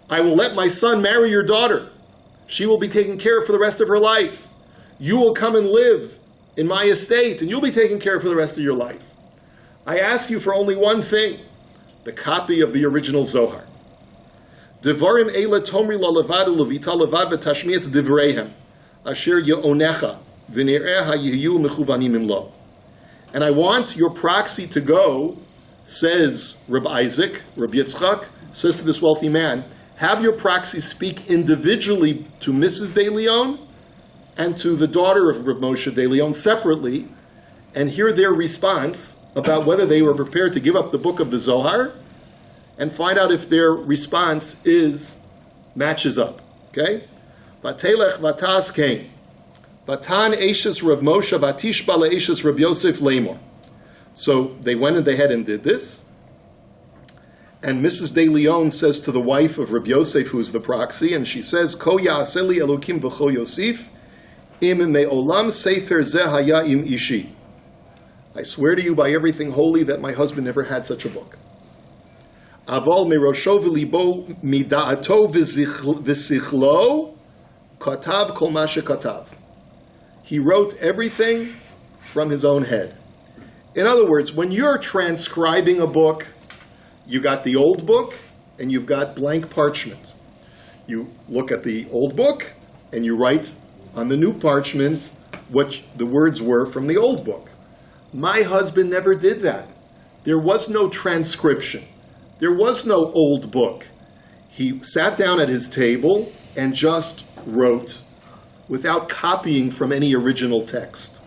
A: I will let my son marry your daughter. She will be taken care of for the rest of her life. You will come and live in my estate, and you'll be taken care of for the rest of your life. I ask you for only one thing, the copy of the original Zohar. Devarim eila tomri la levadu levita levad v'tashmiat divreihem, asher ye'onecha v'nireha yehiyu mechuvanim imlo. And I want your proxy to go, says Rabbi Itzhak, Rabbi Itzhak, says to this wealthy man, have your proxy speak individually to Mrs. De Leon and to the daughter of Reb Moshe De Leon separately, and hear their response about whether they were prepared to give up the book of the Zohar, and find out if their response matches up. Okay? Vatelech vatas came. Vatan Eishes Reb Moshe vatishba le'eshes Reb Yosef lemor. So they went ahead and did this. And Mrs. De Leon says to the wife of Reb Yosef, who's the proxy, and she says, Ko ya'aseli Elokim v'cho Yosef, im me'olam sefer zeh haya im ishi. I swear to you by everything holy that my husband never had such a book. Aval merosho v'libo mida'ato v'sichlo katav kol ma shekatav. He wrote everything from his own head. In other words, when you're transcribing a book, you got the old book and you've got blank parchment. You look at the old book and you write on the new parchment what the words were from the old book. My husband never did that. There was no transcription. There was no old book. He sat down at his table and just wrote without copying from any original text.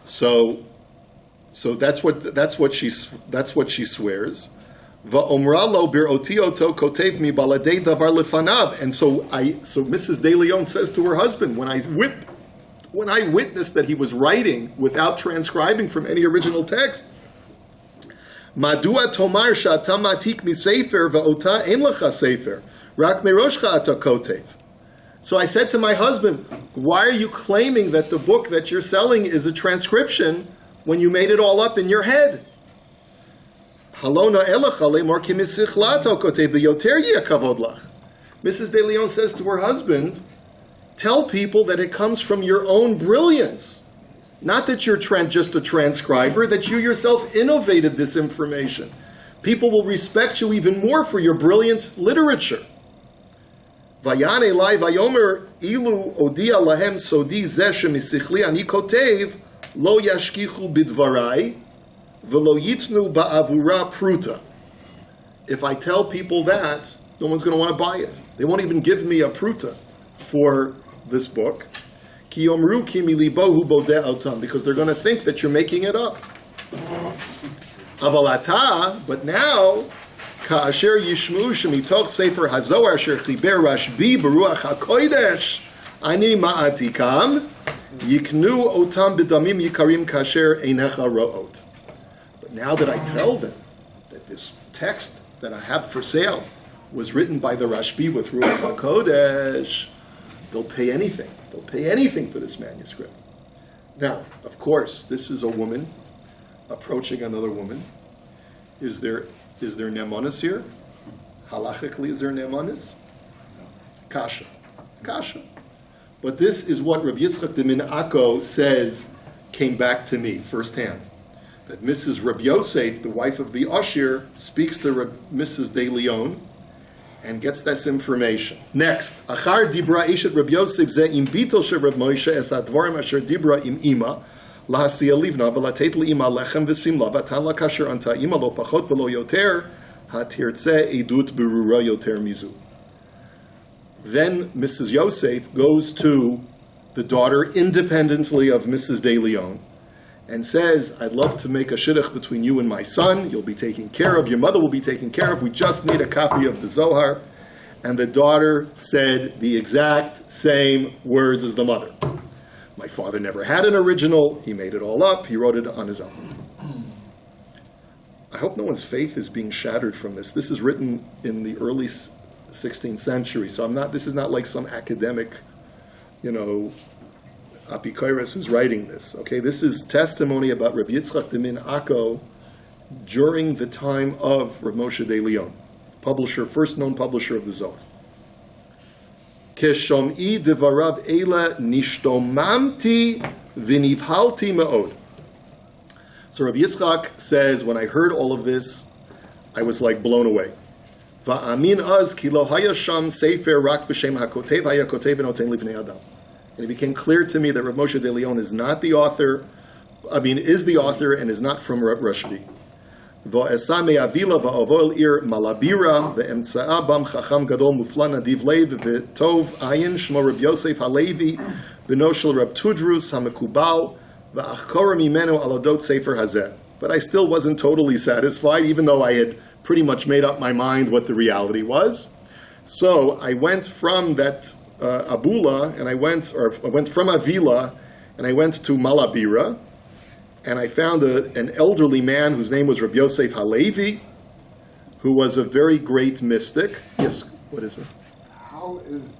A: So that's what she swears. Va'omra lo bir'oti oto kotev mi baladei davar lefanav. And so Mrs. De Leon says to her husband, when I witnessed that he was writing without transcribing from any original text, Madua tomar sha'ata matik mi sefer va'ota ein lecha sefer, rak meroshcha ata kotev. So I said to my husband, why are you claiming that the book that you're selling is a transcription when you made it all up in your head? Mrs. De Leon says to her husband, tell people that it comes from your own brilliance. Not that you're just a transcriber, that you yourself innovated this information. People will respect you even more for your brilliant literature. Vayan elai vayomer ilu odia lahem sodi zeh shemisichli ani kotev lo yashkichu bidvarai v'lo yitnu ba'avura pruta. If I tell people that, no one's going to want to buy it. They won't even give me a pruta for this book. Ki yomru ki milibohu bodeh otam, because they're going to think that you're making it up. Avalata, but now, Ka'asher yishmu shemitoch sefer hazohar asher chiber Rashbi beruach hakodesh ani ma'atikam yiknu otam b'damim yikarim kasher einecha ro'ot. But now that I tell them that this text that I have for sale was written by the Rashbi with Ruach HaKodesh, they'll pay anything. They'll pay anything for this manuscript. Now, of course, this is a woman approaching another woman. Is there nemonis here? Halachically, is there nemonis? Kasha. Kasha. But this is what Rabbi Itzhak de Min Akko says came back to me firsthand. That Mrs. Rabbi Yosef, the wife of the Ashir, speaks to Mrs. De Leon and gets this information. Next, Achar dibra ishet Rabbi Yosef ze im bito she Rabbi Moshe es advarim asher dibra im ima lahasiya livna v'latet li'ima lechem v'simla v'atan la kasher anta ima lo pachot v'lo yoter hatirtze edut berura yoter mizu. Then Mrs. Yosef goes to the daughter independently of Mrs. De Leon and says, I'd love to make a shidduch between you and my son. You'll be taken care of. Your mother will be taken care of. We just need a copy of the Zohar. And the daughter said the exact same words as the mother. My father never had an original. He made it all up. He wrote it on his own. I hope no one's faith is being shattered from this. This is written in the early 16th century. So this is not like some academic, Apikoros who's writing this. Okay, this is testimony about Rabbi Itzhak de Min Akko during the time of Rav Moshe de Leon, first known publisher of the Zohar. Keshom'i devarav eila nishtomamti v'nivhalti me'od. So Rabbi Itzhak says, when I heard all of this, I was like blown away. Va'amin az ki lo haya sham sefer rak b'shem hakotev haya kotev v'noten livnei adam. And it became clear to me that Rav Moshe de Leon is not the author, is the author and is not from Rashbi. Va'esa me'avila va'ovol ir malabira ve'emtsa'a bam chacham gadol mufla nadiv lev ve'tov ayin shmo Reb Yosef Halevi b'no shel Reb Tudrus hamekubal va'achkora mimenu aladot sefer hazeh. But I still wasn't totally satisfied, even though I had pretty much made up my mind what the reality was. So I went from that Abula, and I went from Avila, and I went to Malabira, and I found an elderly man whose name was Rabbi Yosef Halevi, who was a very great mystic. Yes, what is it?
F: How is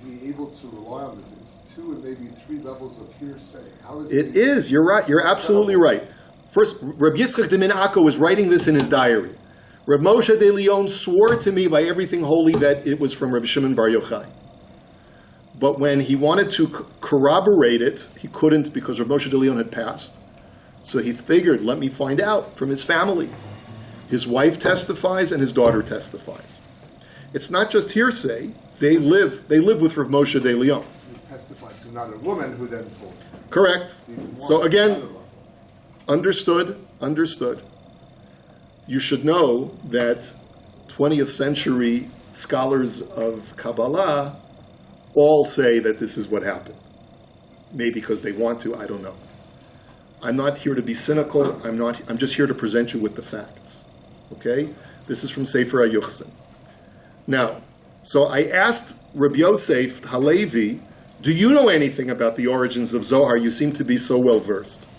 F: he able to rely on this? It's 2 and maybe 3 levels of hearsay. How is
A: it? Is. You're right. You're absolutely right. First, Rabbi Yitzchak de Min Akko was writing this in his diary. Reb Moshe de Leon swore to me by everything holy that it was from Rabbi Shimon Bar Yochai. But when he wanted to corroborate it, he couldn't because Rav Moshe de Leon had passed. So he figured, let me find out from his family. His wife testifies and his daughter testifies. It's not just hearsay. They live with Rav Moshe de Leon.
F: He testified to another woman who then told him.
A: Correct. So again, understood. You should know that 20th century scholars of Kabbalah all say that this is what happened. Maybe because they want to, I don't know. I'm not here to be cynical. I'm just here to present you with the facts. Okay? This is from Sefer HaYuchsin. Now, so I asked Rabbi Yosef Halevi, do you know anything about the origins of Zohar? You seem to be so well versed.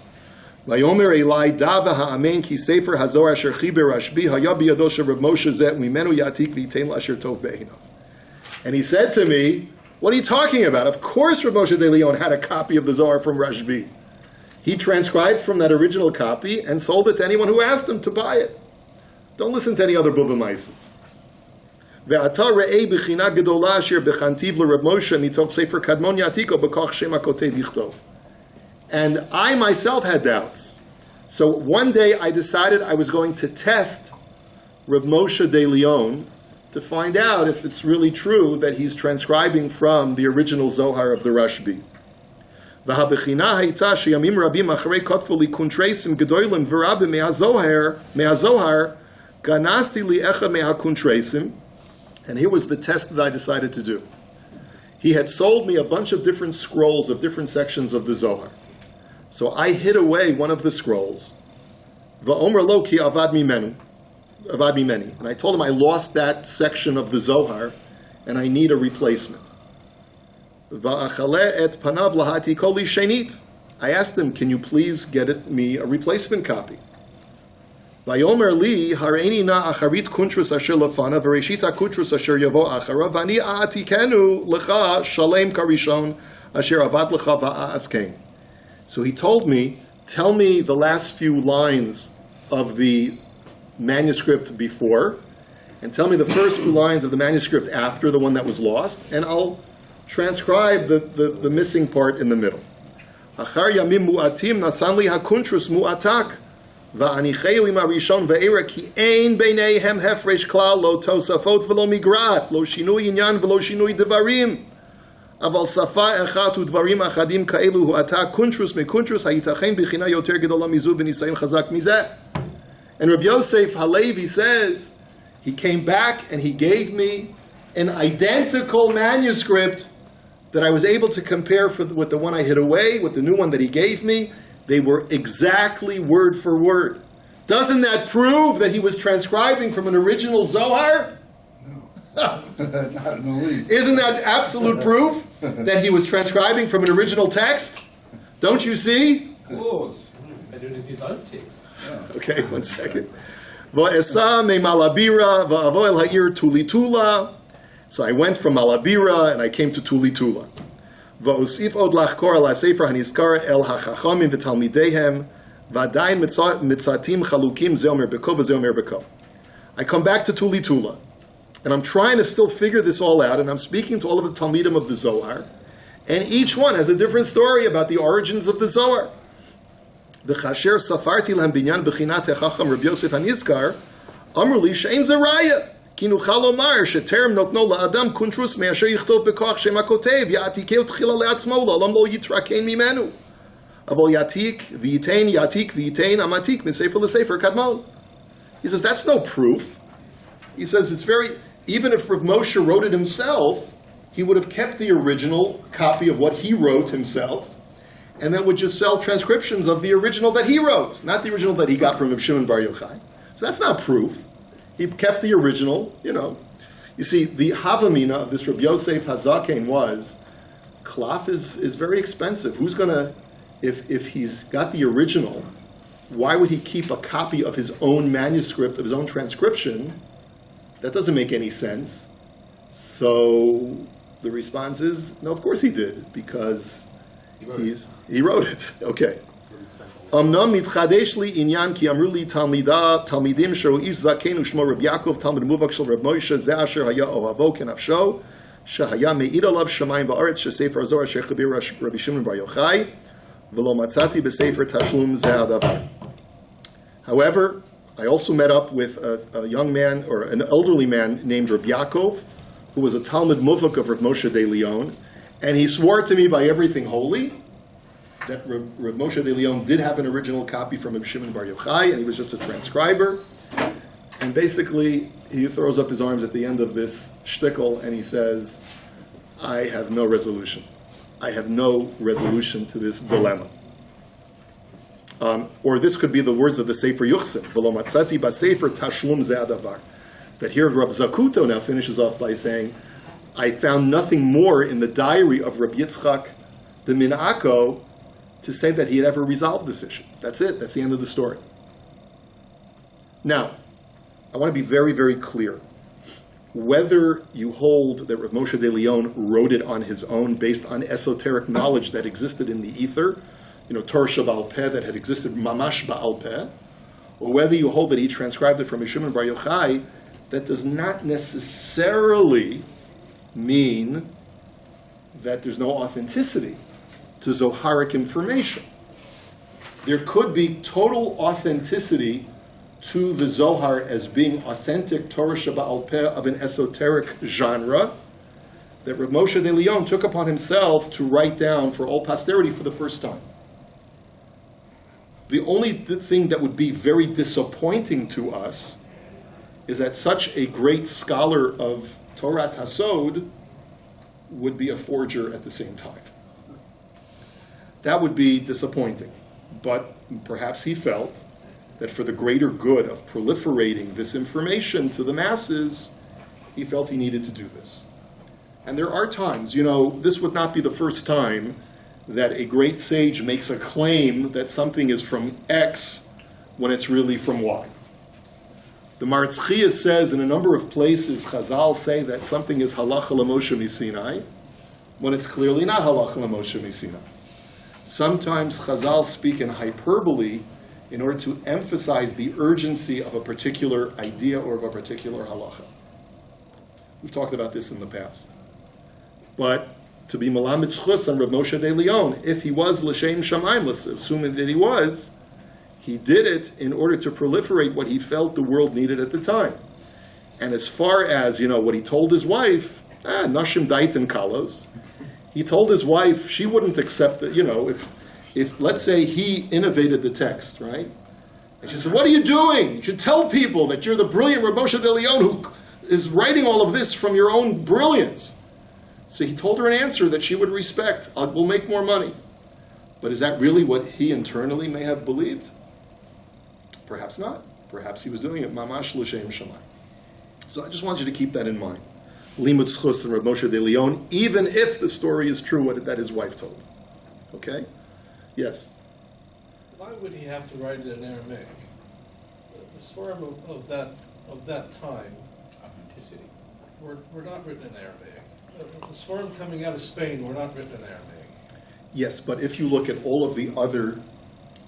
A: Vayomer Elai Dava Ha'amen Ki Sefer HaZohar Asher Chiber Rashbi Haya Biyado Shel Rav Moshe Zeh Mimenu Yatik V'Yitein L'Asher Tov Be'einav. And he said to me, what are you talking about? Of course Rav Moshe de Leon had a copy of the Zohar from Rashbi. He transcribed from that original copy and sold it to anyone who asked him to buy it. Don't listen to any other Bubba Mises. Ve'ata re'ei b'china gedola asher b'chantiv l'Rav Moshe mitoch Sefer Kadmon Yatiko b'koch Shem HaKotev Yichtov. And I myself had doubts. So one day I decided I was going to test Rav Moshe de Leon to find out if it's really true that he's transcribing from the original Zohar of the Rashbi. V'habechina hayta sheyamim rabim acharei kotfu li kuntreisim gedolim v'rabim me'azohar ganasti li echad me'hakuntreisim. And here was the test that I decided to do. He had sold me a bunch of different scrolls of different sections of the Zohar. So I hid away one of the scrolls. Va'omer lo ki avad mimeni. And I told him I lost that section of the Zohar and I need a replacement. Va'achale et panav lahati koli shenit. I asked him, can you please get me a replacement copy? Vayomer li hareini na acharit kuntrus asher lefana v'reshita kuntrus asher yavo achara v'ani a'atikenu lecha shalem karishon asher avad lecha va'askein. So he told me, tell me the last few lines of the manuscript before, and tell me the first few lines of the manuscript after the one that was lost, and I'll transcribe the missing part in the middle. Achar yamim mu'atim nasan li hakuntrus mu'atak va'anichei lima rishon ve'era ki ein beineihem hefresh klal lo tosafot v'lo migrat lo shinui inyan v'lo shinui devarim aval safa echat udvarim achadim kaelu hu'ata kuntrus mekuntrus hayitachen b'china yoter gedola mizu v'nisayin chazak mizeh. And Rabbi Yosef Halevi says, he came back and he gave me an identical manuscript that I was able to compare with the one I hid away, with the new one that he gave me. They were exactly word for word. Doesn't that prove that he was transcribing from an original Zohar?
E: Not in the least.
A: Isn't that absolute proof that he was transcribing from an original text? Don't you see?
B: Of course.
D: I don't know if he's outtakes.
A: Okay, one second. Va'esa me Malabira va'avo el ha'ir Tulitula. So I went from Malabira and I came to Tulitula. Va'osif od lachkor ala sefer hanizkar el hachachamim v'talmidehem v'adayin mitzatim chalukim zeomer beko v'zeomer beko. I come back to Tulitula and I'm trying to still figure this all out, and I'm speaking to all of the Talmidim of the Zohar, and each one has a different story about the origins of the Zohar. V'chasher safarti lahem binyan b'chinat hechacham Rabbi Yosef hanizkar amru li she'ein zeraya ki nuchal lomar sheterem notno la'adam kuntrus me'asher yichtov b'koach shem hakotev ya'atikeu tchila le'atzmo la'olam lo yitrakein mimenu avol yatik v'yitein amatik min sefer l'sefer kadmon. He says that's no proof. He says it's very, even if Rav Moshe wrote it himself, he would have kept the original copy of what he wrote himself, and then would just sell transcriptions of the original that he wrote, not the original that he got from Reb Shimon Bar Yochai. So that's not proof. He kept the original, You see, the Havamina of this Reb Yosef Hazaken was, cloth is very expensive. Who's going to, if he's got the original, why would he keep a copy of his own manuscript, of his own transcription? That doesn't make any sense. So the response is, no, of course he did, because he wrote it. Okay. Amnam nitchadesh li inyan ki amru li talmidim shehu ish zaken ushmo Reb Yaakov talmid muvak shel Reb Moshe ze asher haya ohavo kenafsho shehaya me'id alav shamayim va'aretz shesefer Zohar shechabir Rabbi Shimon Bar Yochai v'lo matzati b'sefer tashlum ze hadavar. However, I also met up with a young man, or an elderly man named Reb Yaakov, who was a Talmud Muvak of Reb Moshe de Leon, and he swore to me by everything holy that Reb Moshe de Leon did have an original copy from Reb Shimon Bar Yochai, and he was just a transcriber. And basically, he throws up his arms at the end of this shtickle, and he says, I have no resolution. I have no resolution to this dilemma. Or this could be the words of the Sefer Yuchsin, V'lo matzati b'sefer tashlum ze hadavar. That here Rab Zakuto now finishes off by saying, I found nothing more in the diary of Rabbi Itzhak the Minako to say that he had ever resolved this issue. That's it. That's the end of the story. Now, I want to be very, very clear. Whether you hold that Rav Moshe de Leon wrote it on his own based on esoteric knowledge that existed in the ether, Torah Shabal Peh that had existed mamash ba'al Peh, or whether you hold that he transcribed it from Yeshua Bar Yochai, that does not necessarily mean that there's no authenticity to Zoharic information. There could be total authenticity to the Zohar as being authentic Torah Shaba'al Peh of an esoteric genre that Rav Moshe de Leon took upon himself to write down for all posterity for the first time. The only thing that would be very disappointing to us is that such a great scholar of Torah Hasod would be a forger at the same time. That would be disappointing. But perhaps he felt that for the greater good of proliferating this information to the masses, he felt he needed to do this. And there are times, this would not be the first time that a great sage makes a claim that something is from X when it's really from Y. The Maretz Chiyah says in a number of places, Chazal say that something is halacha l'Moshe Sinai when it's clearly not halacha l'Moshe Sinai. Sometimes Chazal speak in hyperbole in order to emphasize the urgency of a particular idea or of a particular halacha. We've talked about this in the past. But to be Melamed Chus on Rav Moshe de Leon, if he was L'Shem Shamayim, assuming that he was, he did it in order to proliferate what he felt the world needed at the time. And as far as, what he told his wife, Nashim Daitin Kalos, he told his wife she wouldn't accept that, if let's say he innovated the text, right? And she said, what are you doing? You should tell people that you're the brilliant Rav Moshe de Leon who is writing all of this from your own brilliance. So he told her an answer that she would respect. We'll make more money. But is that really what he internally may have believed? Perhaps not. Perhaps he was doing it mamash l'shem shamayim. So I just want you to keep that in mind. Limud Zchus and Rav Moshe de Leon, even if the story is true that his wife told. Okay? Yes?
G: Why would he have to write it in Aramaic? The Svarim of that time, authenticity, were not written in Aramaic. The Svarim coming out of Spain were not written in Aramaic.
A: Yes, but if you look at all of the other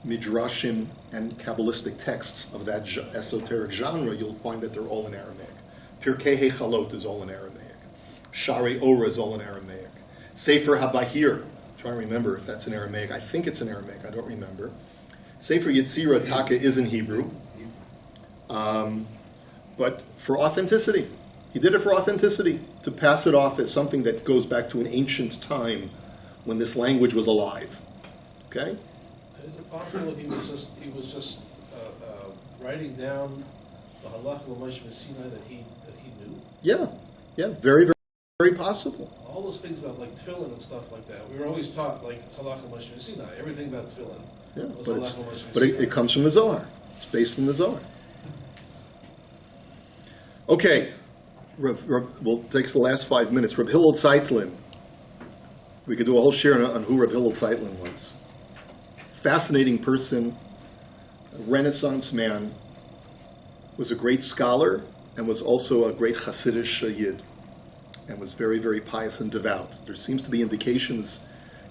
A: midrashim and Kabbalistic texts of that esoteric genre, you'll find that they're all in Aramaic. Pirkei Hechalot is all in Aramaic. Sharei Ora is all in Aramaic. Sefer HaBahir, I'm trying to remember if that's in Aramaic. I think it's in Aramaic, I don't remember. Sefer Yetzirah Taka is in Hebrew. But for authenticity. He did it for authenticity, to pass it off as something that goes back to an ancient time when this language was alive. Okay?
G: Is it possible that he was just writing down the halacha l'Moshe Sinai that he knew?
A: Yeah, very, very, very possible.
G: All those things about like tefillin and stuff like that. We were always taught like it's halacha l'Moshe Sinai. Everything about tefillin.
A: Yeah, but it comes from the Zohar. It's based in the Zohar. Okay, we'll take the last 5 minutes. Reb Hillel Zeitlin. We could do a whole share on who Reb Hillel Zeitlin was. Fascinating person, a Renaissance man, was a great scholar and was also a great Hasidic Yid, and was very, very pious and devout. There seems to be indications,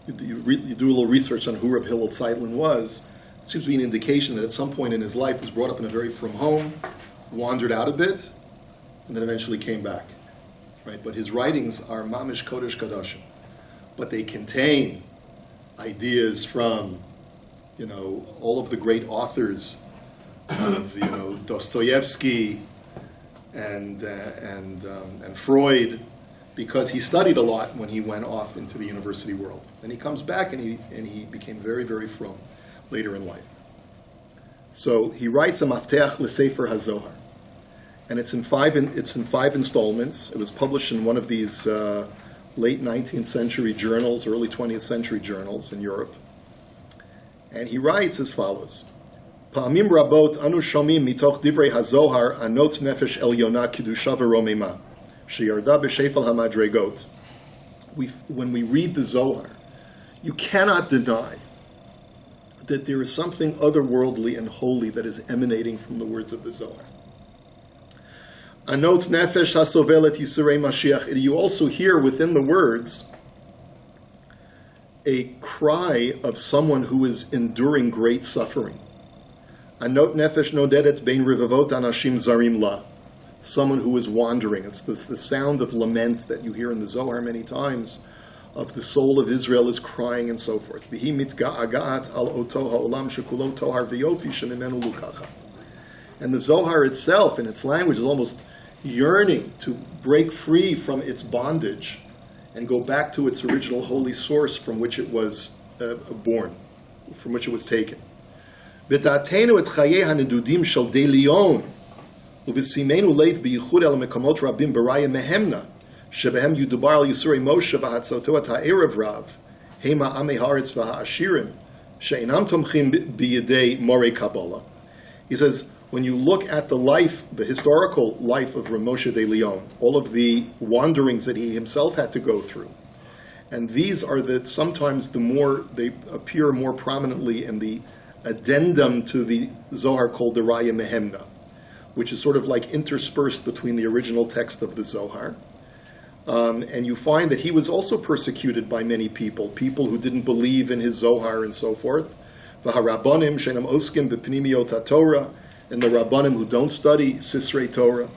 A: you do a little research on who Reb Hillel Zeitlin was, there seems to be an indication that at some point in his life was brought up in a very frum home, wandered out a bit, and then eventually came back. Right? But his writings are mamish kodesh kadashim. But they contain ideas from, all of the great authors of, Dostoevsky and Freud, because he studied a lot when he went off into the university world. And he comes back and he became very, very frum later in life. So he writes a Mafteach l'Sefer HaZohar. And it's in five installments. It was published in one of these late 19th century journals, early 20th century journals in Europe. And he writes as follows: Pa'amim rabot anu shomim mitoch divrei hazohar anot nefesh elyona kidusha v'romema sheyarda b'shefel hamadregot. When we read the Zohar, you cannot deny that there is something otherworldly and holy that is emanating from the words of the Zohar. Anot nefesh hasovelet yisurei Mashiach. You also hear within the words a cry of someone who is enduring great suffering. Anot nefesh nodedet bein rivavot anashim zarim la. Someone who is wandering. It's the sound of lament that you hear in the Zohar many times, of the soul of Israel is crying and so forth. V'hi mitga'agat al oto ha'olam shekulo tohar v'yofi shemimenu lukacha. And the Zohar itself, in its language, is almost yearning to break free from its bondage and go back to its original holy source from which it was born, from which it was taken. V'ta'atenu et chayei hanedudim shel de lion uv'simenu leif b'yichud el mekamot rabim b'raya mehemna shebehem yudubar al yisurei Moshe v'hatzoto et ha'erev rav hema amei haaretz v'ha'ashirim she'inam tomchim b'yedei morei Kabbalah. He says, when you look at the life, the historical life of Rav Moshe de Leon, all of the wanderings that he himself had to go through, and these are sometimes they appear more prominently in the addendum to the Zohar called the Raya Mehemna, which is sort of like interspersed between the original text of the Zohar. And you find that he was also persecuted by many people who didn't believe in his Zohar and so forth. V'harabbanim shenam oskim b'pnimiyot haTorah, and the Rabbanim who don't study Sisrei Torah.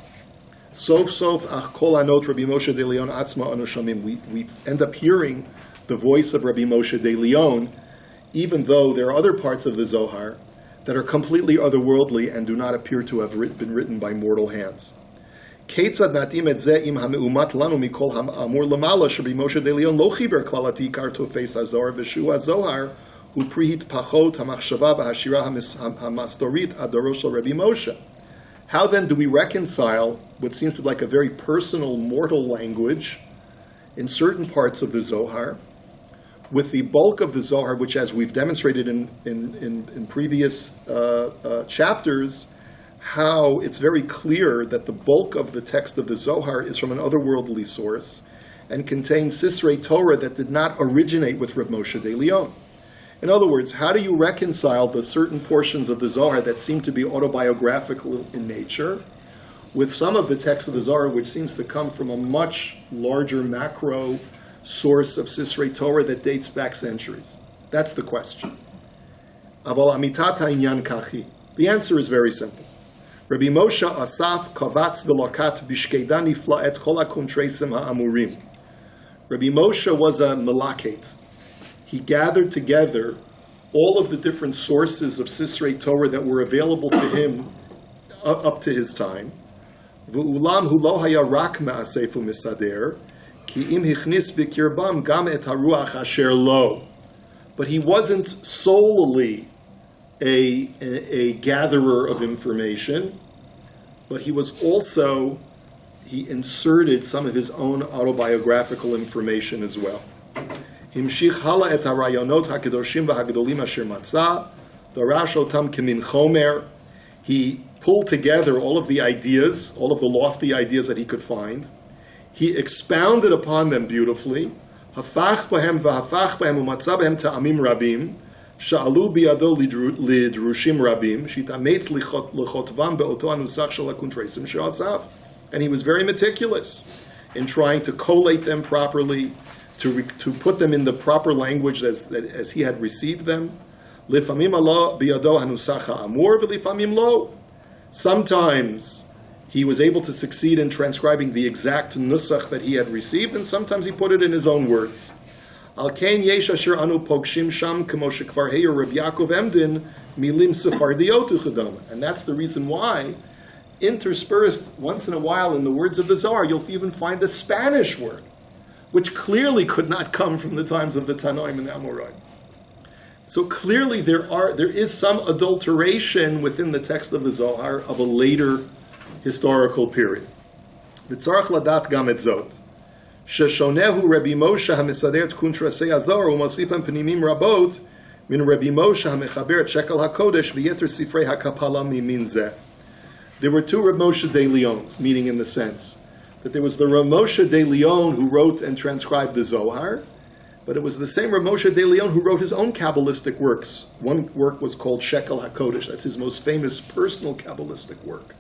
A: Sof sof ach kol anot Rabbi Moshe de Leon atzma anu shamim. We end up hearing the voice of Rabbi Moshe de Leon, even though there are other parts of the Zohar that are completely otherworldly and do not appear to have been written by mortal hands. Keitzad natim et zeh im hameumat lanu mikol hamamur lamala Rabbi Moshe de Leon lo chiber klalati kar tofes hazor v'shu hazohar hu prihit pachot hamachshava v'hashira hamastorit adorosh shel Rabbi Moshe. How then do we reconcile what seems to be like a very personal, mortal language in certain parts of the Zohar with the bulk of the Zohar, which, as we've demonstrated in previous chapters, how it's very clear that the bulk of the text of the Zohar is from an otherworldly source and contains Sisrei Torah that did not originate with Rav Moshe de Leon. In other words, how do you reconcile the certain portions of the Zohar that seem to be autobiographical in nature with some of the text of the Zohar which seems to come from a much larger macro source of Sisrei Torah that dates back centuries? That's the question. Aval amitat ha'inyan kachi. The answer is very simple. Rabbi Moshe asaf kavatz v'lokat bishkeda nifla et kol ha'kontreisim ha'amurim. Rabbi Moshe was a melaket. He gathered together all of the different sources of Sisrei Torah that were available to him up to his time. V'ulam hu lo haya rak ma'asef u'misader, ki im hichnis b'kirbam gam et haruach asher lo. But he wasn't solely a gatherer of information, but he was also, he inserted some of his own autobiographical information as well. Himshich hala et harayonot hakedoshim v'hagdolim asher matzah, darash otam kemin chomer. He pulled together all of the ideas, all of the lofty ideas that he could find. He expounded upon them beautifully. Hafach bahem v'hafach bahem umatzah bahem ta'amim rabim, sha'alu biyado lidrushim rabim, shitametz lichotvam be'oto anusach shel hakuntreisim she'asav. And he was very meticulous in trying to collate them properly, to put them in the proper language as he had received them. Lifamim Allah biyado hanusach ha'amur v'lifamim lo. Sometimes he was able to succeed in transcribing the exact nusach that he had received, and sometimes he put it in his own words. Al kein yesh asher anu pogshim sham k'mo shekvar heir Reb Yaakov Emden milim sefardiot uchadam. And that's the reason why, interspersed once in a while in the words of the Zohar, you'll even find the Spanish word, which clearly could not come from the times of the Tanoim and the Amoraim. So clearly there is some adulteration within the text of the Zohar of a later historical period. V'tzarach ladat gam et zot, sheshonehu Rabbi Moshe hamisader t'kun trasei hazor u'mosifam pnimim rabot Min Rabbi Moshe HaMechaber et Shekel HaKodesh v'yeter Sifrei HaKapala mimin zeh. There were two Reb Moshe de Leons, meaning in the sense that there was the Reb Moshe de Leon who wrote and transcribed the Zohar, but it was the same Reb Moshe de Leon who wrote his own Kabbalistic works. One work was called Shekel HaKodesh. That's his most famous personal Kabbalistic work.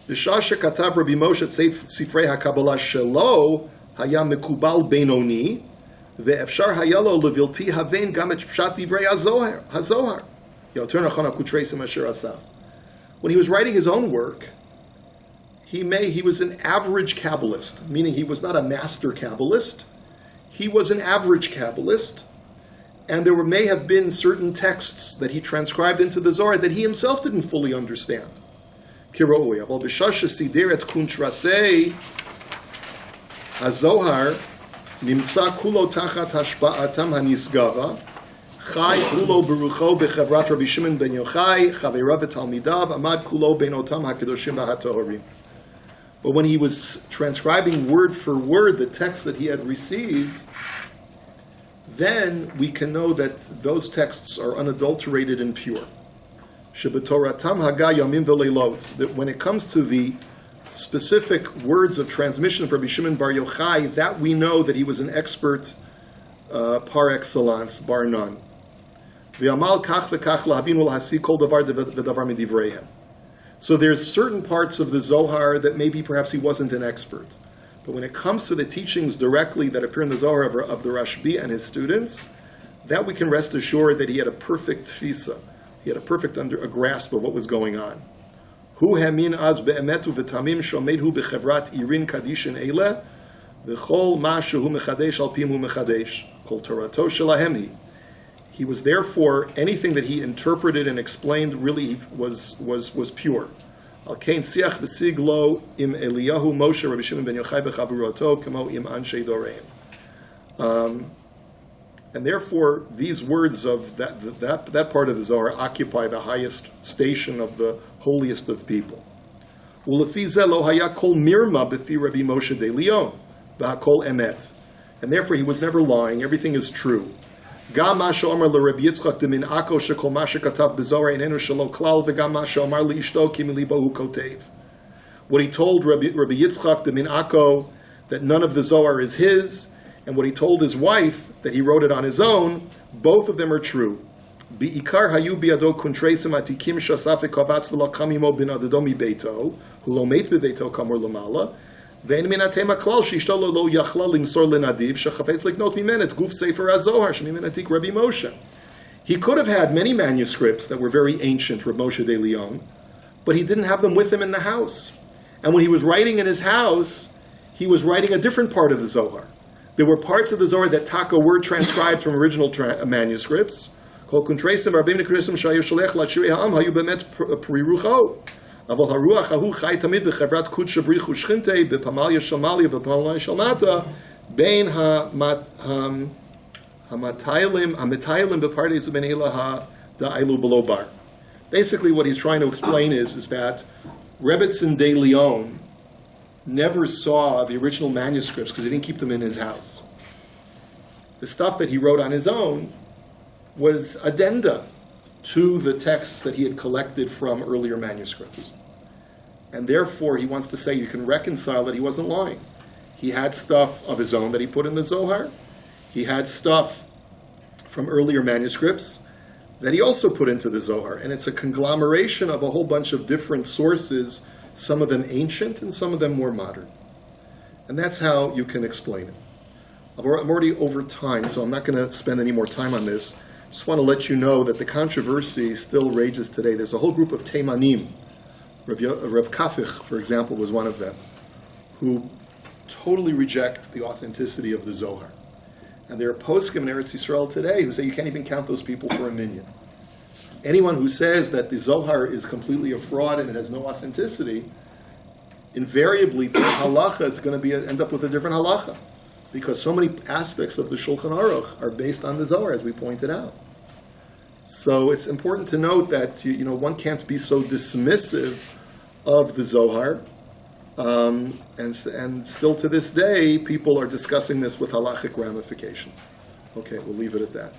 A: B'shah shekatav Rabbi Moshe et Sifrei HaKabbalah shelo haya mekubal benoni ve'efshar haya lo levilti havein gam et pshat divrei hazohar. Yoter nachon hakutreisim asher asaf. When he was writing his own work, he was an average Kabbalist, meaning he was not a master Kabbalist. He was an average Kabbalist, and there may have been certain texts that he transcribed into the Zohar that he himself didn't fully understand. Kiroi, aval b'shasha sideret kuntrasei hazohar nimtza kulo tachat hashpa'atam hanisgava chai kulo berucho bechevrat Rabbi Shimon ben Yochai chaveirav v'talmidav amad kulo beinotam hakedoshim v'hatohorim. But when he was transcribing word for word the text that he had received, then we can know that those texts are unadulterated and pure. Shebetoratam haga yamim v'leilot. That when it comes to the specific words of transmission of Rabbi Shimon bar Yochai, that we know that he was an expert par excellence, bar none. V'amal kach v'kach lahavin v'lahasi kol davar v'davar midivreihem. So there's certain parts of the Zohar that maybe perhaps he wasn't an expert. But when it comes to the teachings directly that appear in the Zohar of the Rashbi and his students, that we can rest assured that he had a perfect tfisa. He had a perfect a grasp of what was going on. Hu hamin az be'emetu v'tamim shomedhu b'chevrat irin kadishin eile v'chol ma shehu mechadesh al pim hu mechadesh kol torato shelahemi. He was therefore, anything that he interpreted and explained really was pure. Al kain siach v'siglo im Eliyahu Moshe Rabbi Shimon ben Yochai v'chavuroto kamo im anshei doreim. And therefore, these words of that part of the Zohar occupy the highest station of the holiest of people. Ulefi zeh lo haya kol mirma b'fi Rabbi Moshe de Leon v'hakol emet. And therefore, he was never lying. Everything is true. Gam ma she'omar leRabbi Itzhak demin ako shekol ma shekatav b'Zohar einenu shelo klal v'gam ma she'omar liishto ki milibo hu kotev. What he told Rabbi Itzhak demin ako, that none of the Zohar is his, and what he told his wife, that he wrote it on his own, both of them are true. Bi'ikar hayu bi'ado kuntreisim atikim shasaf v'kavatz v'lakam imo bin adado mibeito, hu lo meit bebeito kamor lamala, ואין מן התמה כלל שאשתו לא יכלה למסור לנדיב שחפץ לקנות ממנו את גוף ספר הזוהר שממנו עתיק רבי Moshe. He could have had many manuscripts that were very ancient, Reb Moshe de Leon, but he didn't have them with him in the house. And when he was writing in his house, he was writing a different part of the Zohar. There were parts of the Zohar that taka were transcribed from original manuscripts. Kol kuntreisim v'arbim nekrisim shayu sholech lashirei ha'am hayu bemet prirucho. אבל הרוח ההוא חי תמיד בחברת קודש בריך ושכינתה בפמליה של מליה ובפמליה של מטה בין המטיילים בפרדס ובין אלה דאילו בלא בר. Basically what he's trying to explain is that Rebbetzin de Leon never saw the original manuscripts because he didn't keep them in his house. The stuff that he wrote on his own was addenda to the texts that he had collected from earlier manuscripts. And therefore, he wants to say you can reconcile that he wasn't lying. He had stuff of his own that he put in the Zohar. He had stuff from earlier manuscripts that he also put into the Zohar. And it's a conglomeration of a whole bunch of different sources, some of them ancient and some of them more modern. And that's how you can explain it. I'm already over time, so I'm not going to spend any more time on this. Just want to let you know that the controversy still rages today. There's a whole group of Teimanim. Rav Kafich, for example, was one of them, who totally reject the authenticity of the Zohar. And there are poskim in Eretz Yisrael today who say you can't even count those people for a minyan. Anyone who says that the Zohar is completely a fraud and it has no authenticity, invariably their halacha is going to end up with a different halacha, because so many aspects of the Shulchan Aruch are based on the Zohar, as we pointed out. So it's important to note that one can't be so dismissive of the Zohar, and still to this day, people are discussing this with halachic ramifications. Okay, we'll leave it at that.